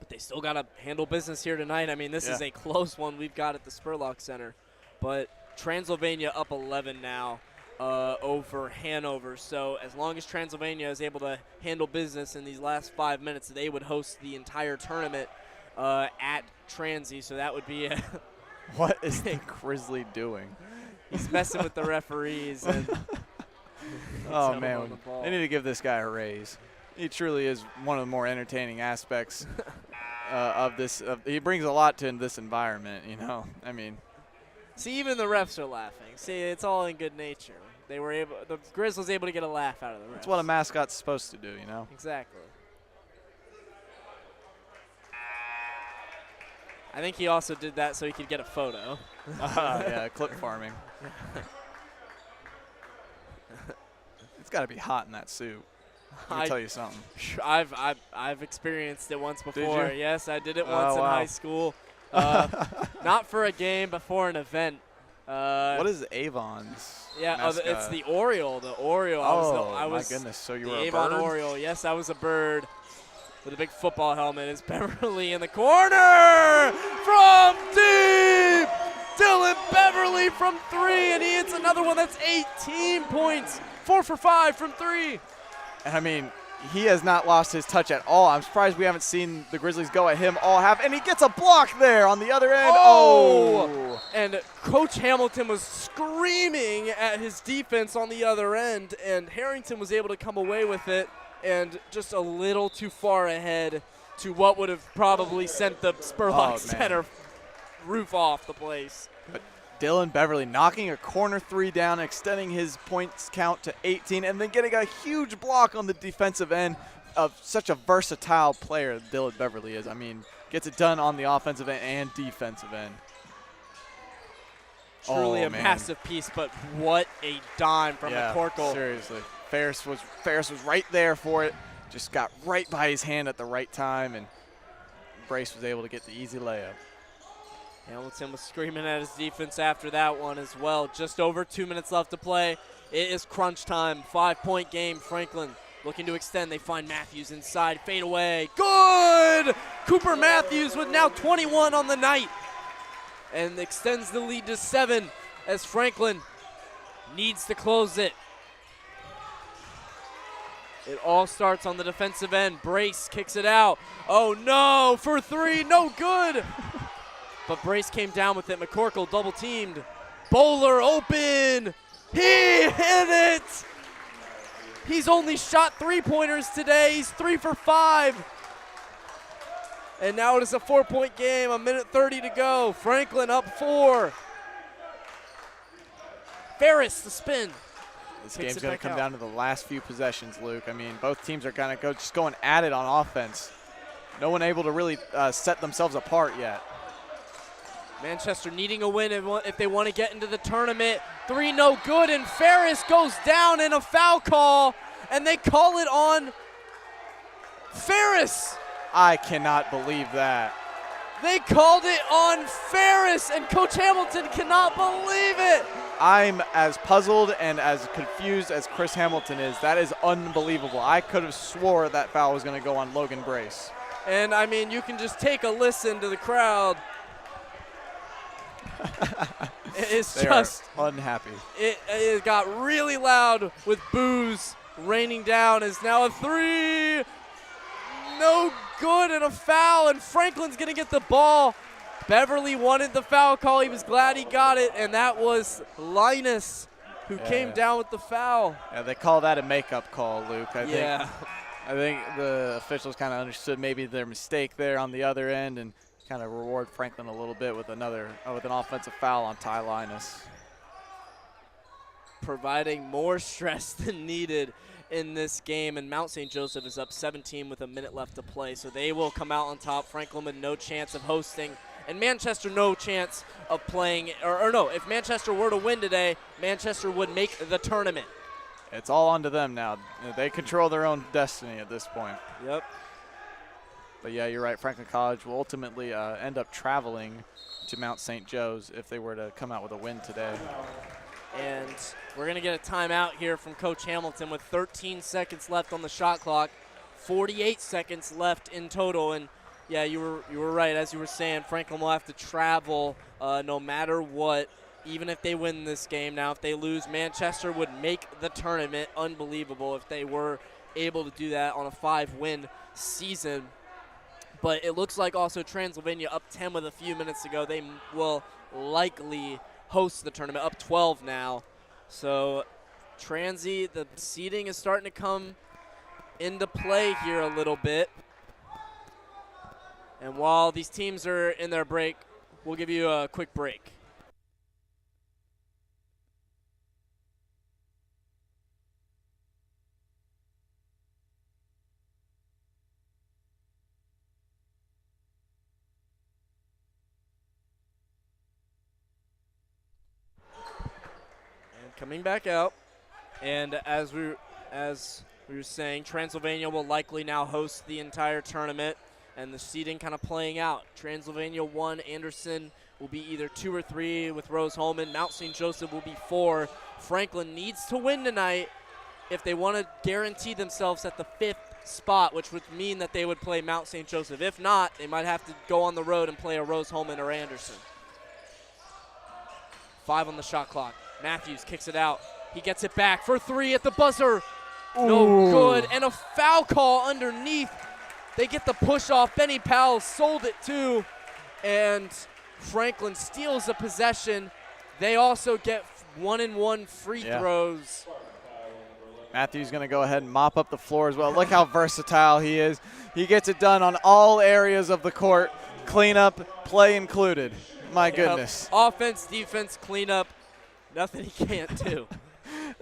But they still got to handle business here tonight. I mean, this is a close one we've got at the Spurlock Center. But Transylvania up 11 now. Over Hanover. So as long as Transylvania is able to handle business in these last 5 minutes, they would host the entire tournament at Transy. So that would be a what is the Grizzly doing? He's messing with the referees. And Oh, him man. on the ball. They need to give this guy a raise. He truly is one of the more entertaining aspects of this. He brings a lot to this environment, you know. I mean, See, even the refs are laughing. See, it's all in good nature. The Grizz was able to get a laugh out of the refs. that's what a mascot's supposed to do, you know. Exactly. I think he also did that so he could get a photo. Yeah, clip farming. It's got to be hot in that suit. Let me tell you something. I've experienced it once before. you? Yes, I did it Oh, once in wow. high school. Not for a game, but for an event. What is Avon's mascot? It's the Oriole. The Oriole. Oh, I was my goodness. So you the were a Avon bird? Oriole. Yes, I was a bird with a big football helmet. It's Beverly in the corner from deep. Dylan Beverly from 3, and he hits another one. That's 18 points. 4 for 5 from 3. And I mean, he has not lost his touch at all. I'm surprised we haven't seen the Grizzlies go at him all half. And he gets a block there on the other end. Oh! And Coach Hamilton was screaming at his defense on the other end, and Harrington was able to come away with it and just a little too far ahead to what would have probably sent the Spurlock Center roof off the place. But Dylan Beverly knocking a corner 3 down, extending his points count to 18, and then getting a huge block on the defensive end of such a versatile player Dylan Beverly is. I mean, gets it done on the offensive end and defensive end. Truly a massive piece, but what a dime from McCorkle. Seriously. Ferris was right there for it. Just got right by his hand at the right time, and Brace was able to get the easy layup. Hamilton was screaming at his defense after that one as well. Just over 2 minutes left to play. It is crunch time. 5-point game. Franklin looking to extend. They find Matthews inside. Fade away. Good! Cooper Matthews with now 21 on the night. And extends the lead to 7 as Franklin needs to close it. It all starts on the defensive end. Brace kicks it out. Oh no, for 3, no good. But Brace came down with it. McCorkle double teamed. Bowler open. He hit it. He's only shot 3-pointers today. He's 3 for 5. And now it is a 4-point game, 1:30 to go. Franklin up 4. Ferris the spin. This game's going to come down to the last few possessions, Luke. I mean, both teams are kind of just going at it on offense. No one able to really set themselves apart yet. Manchester needing a win if they want to get into the tournament. 3 no good, and Ferris goes down in a foul call, and they call it on Ferris. I cannot believe that. They called it on Ferris, and Coach Hamilton cannot believe it. I'm as puzzled and as confused as Chris Hamilton is. That is unbelievable. I could have swore that foul was going to go on Logan Brace. And, I mean, you can just take a listen to the crowd. It's they just are unhappy. It got really loud with boos raining down. Is now a 3. No good, and a foul, and Franklin's going to get the ball. Beverly wanted the foul call. He was glad he got it, and that was Linus who came down with the foul. Yeah, they call that a makeup call, Luke. I think the officials kind of understood maybe their mistake there on the other end and kind of reward Franklin a little bit with an offensive foul on Ty Linus. Providing more stress than needed in this game, and Mount St. Joseph is up 17 with a minute left to play, so they will come out on top. Franklin with no chance of hosting, and Manchester no chance of playing, or no, if Manchester were to win today, Manchester would make the tournament. It's all onto them now. They control their own destiny at this point. Yep. But yeah, you're right. Franklin College will ultimately end up traveling to Mount St. Joe's if they were to come out with a win today. And we're going to get a timeout here from Coach Hamilton with 13 seconds left on the shot clock, 48 seconds left in total. And yeah, you were right. As you were saying, Franklin will have to travel no matter what, even if they win this game. Now, if they lose, Manchester would make the tournament. Unbelievable if they were able to do that on a 5-win season. But it looks like also Transylvania up 10 with a few minutes to go. They will likely host the tournament, up 12 now. So Transy, the seeding is starting to come into play here a little bit. And while these teams are in their break, we'll give you a quick break. And coming back out, and as we were saying, Transylvania will likely now host the entire tournament, and the seeding kind of playing out. Transylvania 1, Anderson will be either 2 or 3 with Rose Holman. Mount St. Joseph will be 4. Franklin needs to win tonight if they want to guarantee themselves at the 5th spot, which would mean that they would play Mount St. Joseph. If not, they might have to go on the road and play a Rose Holman or Anderson. 5 on the shot clock. Matthews kicks it out. He gets it back for 3 at the buzzer. No good, and a foul call underneath. They get the push off. Benny Powell sold it too, and Franklin steals the possession. They also get 1-and-1 free throws. Matthews going to go ahead and mop up the floor as well. Look how versatile he is. He gets it done on all areas of the court, cleanup, play included. My goodness. Offense, defense, cleanup, nothing he can't do.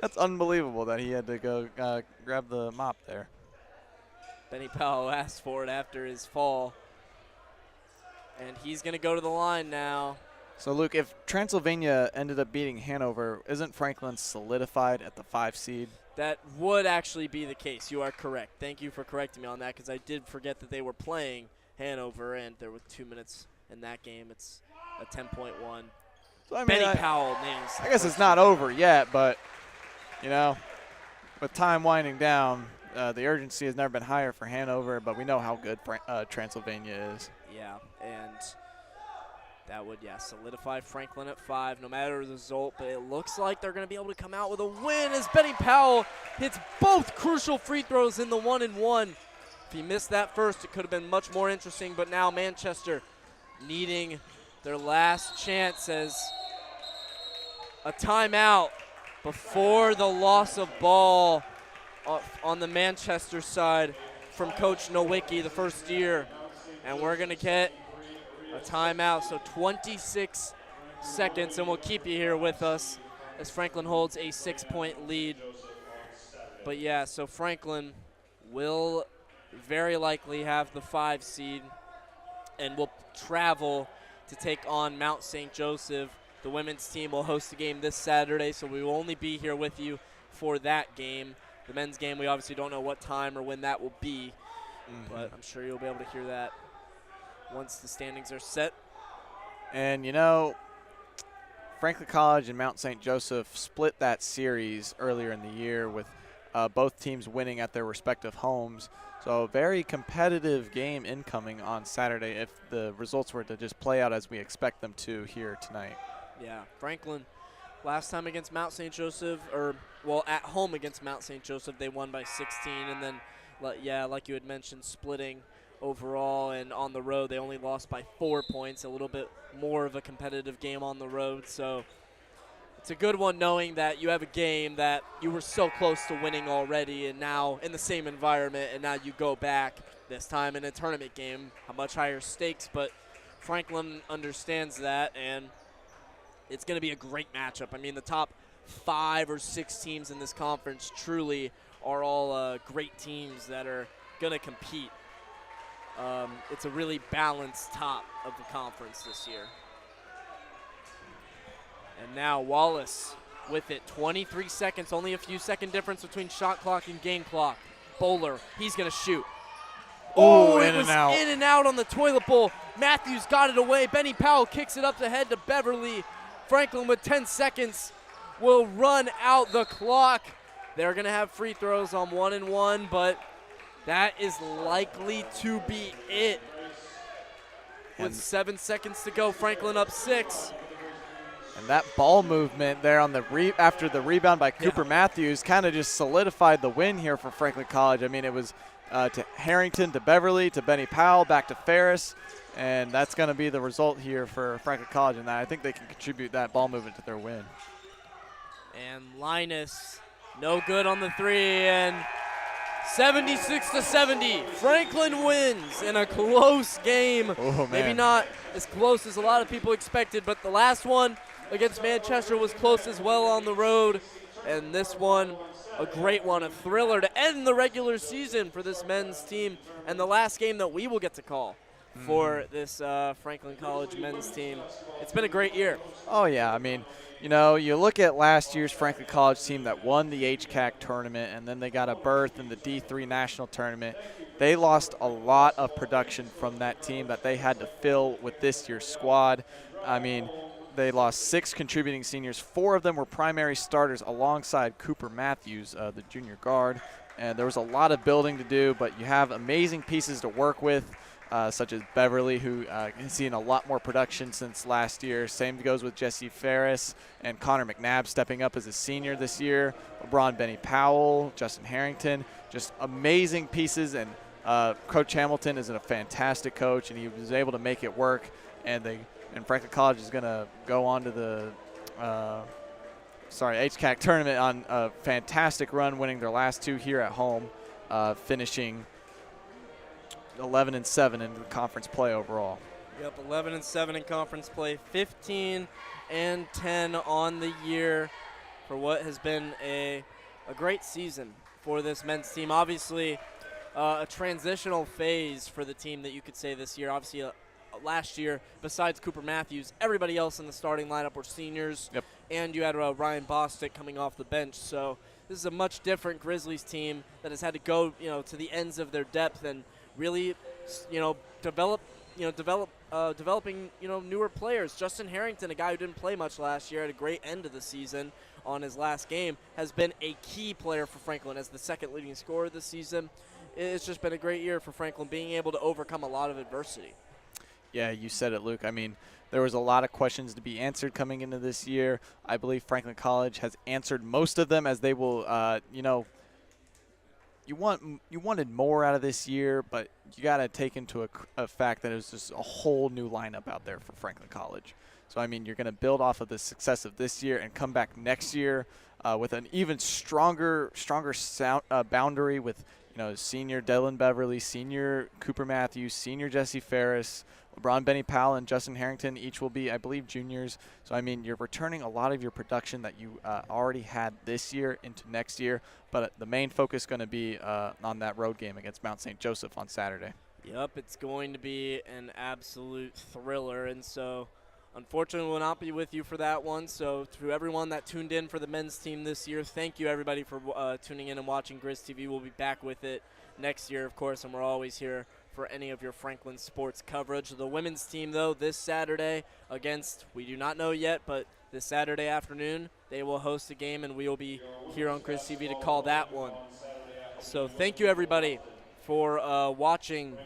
That's unbelievable that he had to go grab the mop there. Benny Powell asked for it after his fall. And he's going to go to the line now. So, Luke, if Transylvania ended up beating Hanover, isn't Franklin solidified at the 5 seed? That would actually be the case. You are correct. Thank you for correcting me on that, because I did forget that they were playing Hanover, and there were 2 minutes in that game. It's a 10-point one. So, I mean, Benny Powell nails. I guess it's not over yet, but, you know, with time winding down, the urgency has never been higher for Hanover, but we know how good Transylvania is. Yeah, and that would, solidify Franklin at 5, no matter the result. But it looks like they're going to be able to come out with a win as Benny Powell hits both crucial free throws in the 1-and-1. If he missed that first, it could have been much more interesting. But now Manchester needing their last chance as a timeout before the loss of ball on the Manchester side from Coach Nowicki, the first year. And we're going to get a timeout, so 26 seconds, and we'll keep you here with us as Franklin holds a 6-point lead. But yeah, so Franklin will very likely have the 5 seed and will travel to take on Mount St. Joseph. The women's team will host the game this Saturday, so we will only be here with you for that game. The men's game, we obviously don't know what time or when that will be, but I'm sure you'll be able to hear that once the standings are set. And, you know, Franklin College and Mount St. Joseph split that series earlier in the year with both teams winning at their respective homes. So a very competitive game incoming on Saturday if the results were to just play out as we expect them to here tonight. Yeah, Franklin, last time against Mount St. Joseph, at home against Mount St. Joseph, they won by 16. And then, like you had mentioned, splitting overall, and on the road they only lost by 4 points, a little bit more of a competitive game on the road. So it's a good one knowing that you have a game that you were so close to winning already, and now in the same environment, and now you go back this time in a tournament game, a much higher stakes. But Franklin understands that, and it's going to be a great matchup. I mean, the top 5 or 6 teams in this conference truly are all great teams that are going to compete. It's a really balanced top of the conference this year. And now Wallace with it. 23 seconds, only a few second difference between shot clock and game clock. Bowler, he's going to shoot. Oh, it was in and out on the toilet bowl. Matthews got it away. Benny Powell kicks it up the head to Beverly. Franklin with 10 seconds will run out the clock. They're going to have free throws on 1-and-1, but that is likely to be it. With 7 seconds to go, Franklin up 6. And that ball movement there on the after the rebound by Cooper Matthews kind of just solidified the win here for Franklin College. I mean, it was to Harrington, to Beverly, to Benny Powell, back to Ferris, and that's going to be the result here for Franklin College, and I think they can contribute that ball movement to their win. And Linus No good on the three, and 76-70. Franklin wins in a close game. Oh, man. Maybe not as close as a lot of people expected, but the last one against Manchester was close as well on the road. And this one, a great one, a thriller to end the regular season for this men's team, and the last game that we will get to call for this Franklin College men's team. It's been a great year. Oh, yeah. I mean, you know, you look at last year's Franklin College team that won the HCAC tournament, and then they got a berth in the D3 national tournament. They lost a lot of production from that team that they had to fill with this year's squad. I mean, they lost 6 contributing seniors. 4 of them were primary starters alongside Cooper Matthews, the junior guard. And there was a lot of building to do, but you have amazing pieces to work with. Such as Beverly, who has seen a lot more production since last year. Same goes with Jesse Ferris and Connor McNabb stepping up as a senior this year. LeBron Benny Powell, Justin Harrington, just amazing pieces. And Coach Hamilton is a fantastic coach, and he was able to make it work. And Franklin College is going to go on to the HCAC tournament on a fantastic run, winning their last 2 here at home, finishing 11-7 in the conference play overall. Yep, 11-7 in conference play, 15-10 on the year for what has been a great season for this men's team. Obviously, a transitional phase for the team that you could say this year. Obviously, last year, besides Cooper Matthews, everybody else in the starting lineup were seniors. Yep. And you had Ryan Bostic coming off the bench. So this is a much different Grizzlies team that has had to go, to the ends of their depth and really, developing, newer players. Justin Harrington, a guy who didn't play much last year, had a great end of the season on his last game, has been a key player for Franklin as the second leading scorer this season. It's just been a great year for Franklin, being able to overcome a lot of adversity. Yeah, you said it, Luke. I mean, there was a lot of questions to be answered coming into this year. I believe Franklin College has answered most of them, as they will, you wanted more out of this year, but you got to take into a fact that it was just a whole new lineup out there for Franklin College. So, I mean, you're going to build off of the success of this year and come back next year with an even stronger boundary with, senior Dylan Beverly, senior Cooper Matthews, senior Jesse Ferris, LeBron Benny Powell, and Justin Harrington. Each will be, I believe, juniors. So, I mean, you're returning a lot of your production that you already had this year into next year. But the main focus is going to be on that road game against Mount St. Joseph on Saturday. Yep, it's going to be an absolute thriller. And so, unfortunately, we'll not be with you for that one. So, to everyone that tuned in for the men's team this year, thank you, everybody, for tuning in and watching Grizz TV. We'll be back with it next year, of course, and we're always here for any of your Franklin sports coverage. The women's team, though, this Saturday against, we do not know yet, but this Saturday afternoon, they will host a game, and we will be here on Grizz TV to call that one. So thank you, everybody, for watching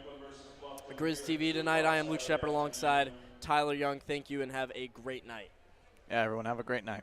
Grizz TV tonight. I am Luke Shepard alongside Tyler Young. Thank you, and have a great night. Yeah, everyone, have a great night.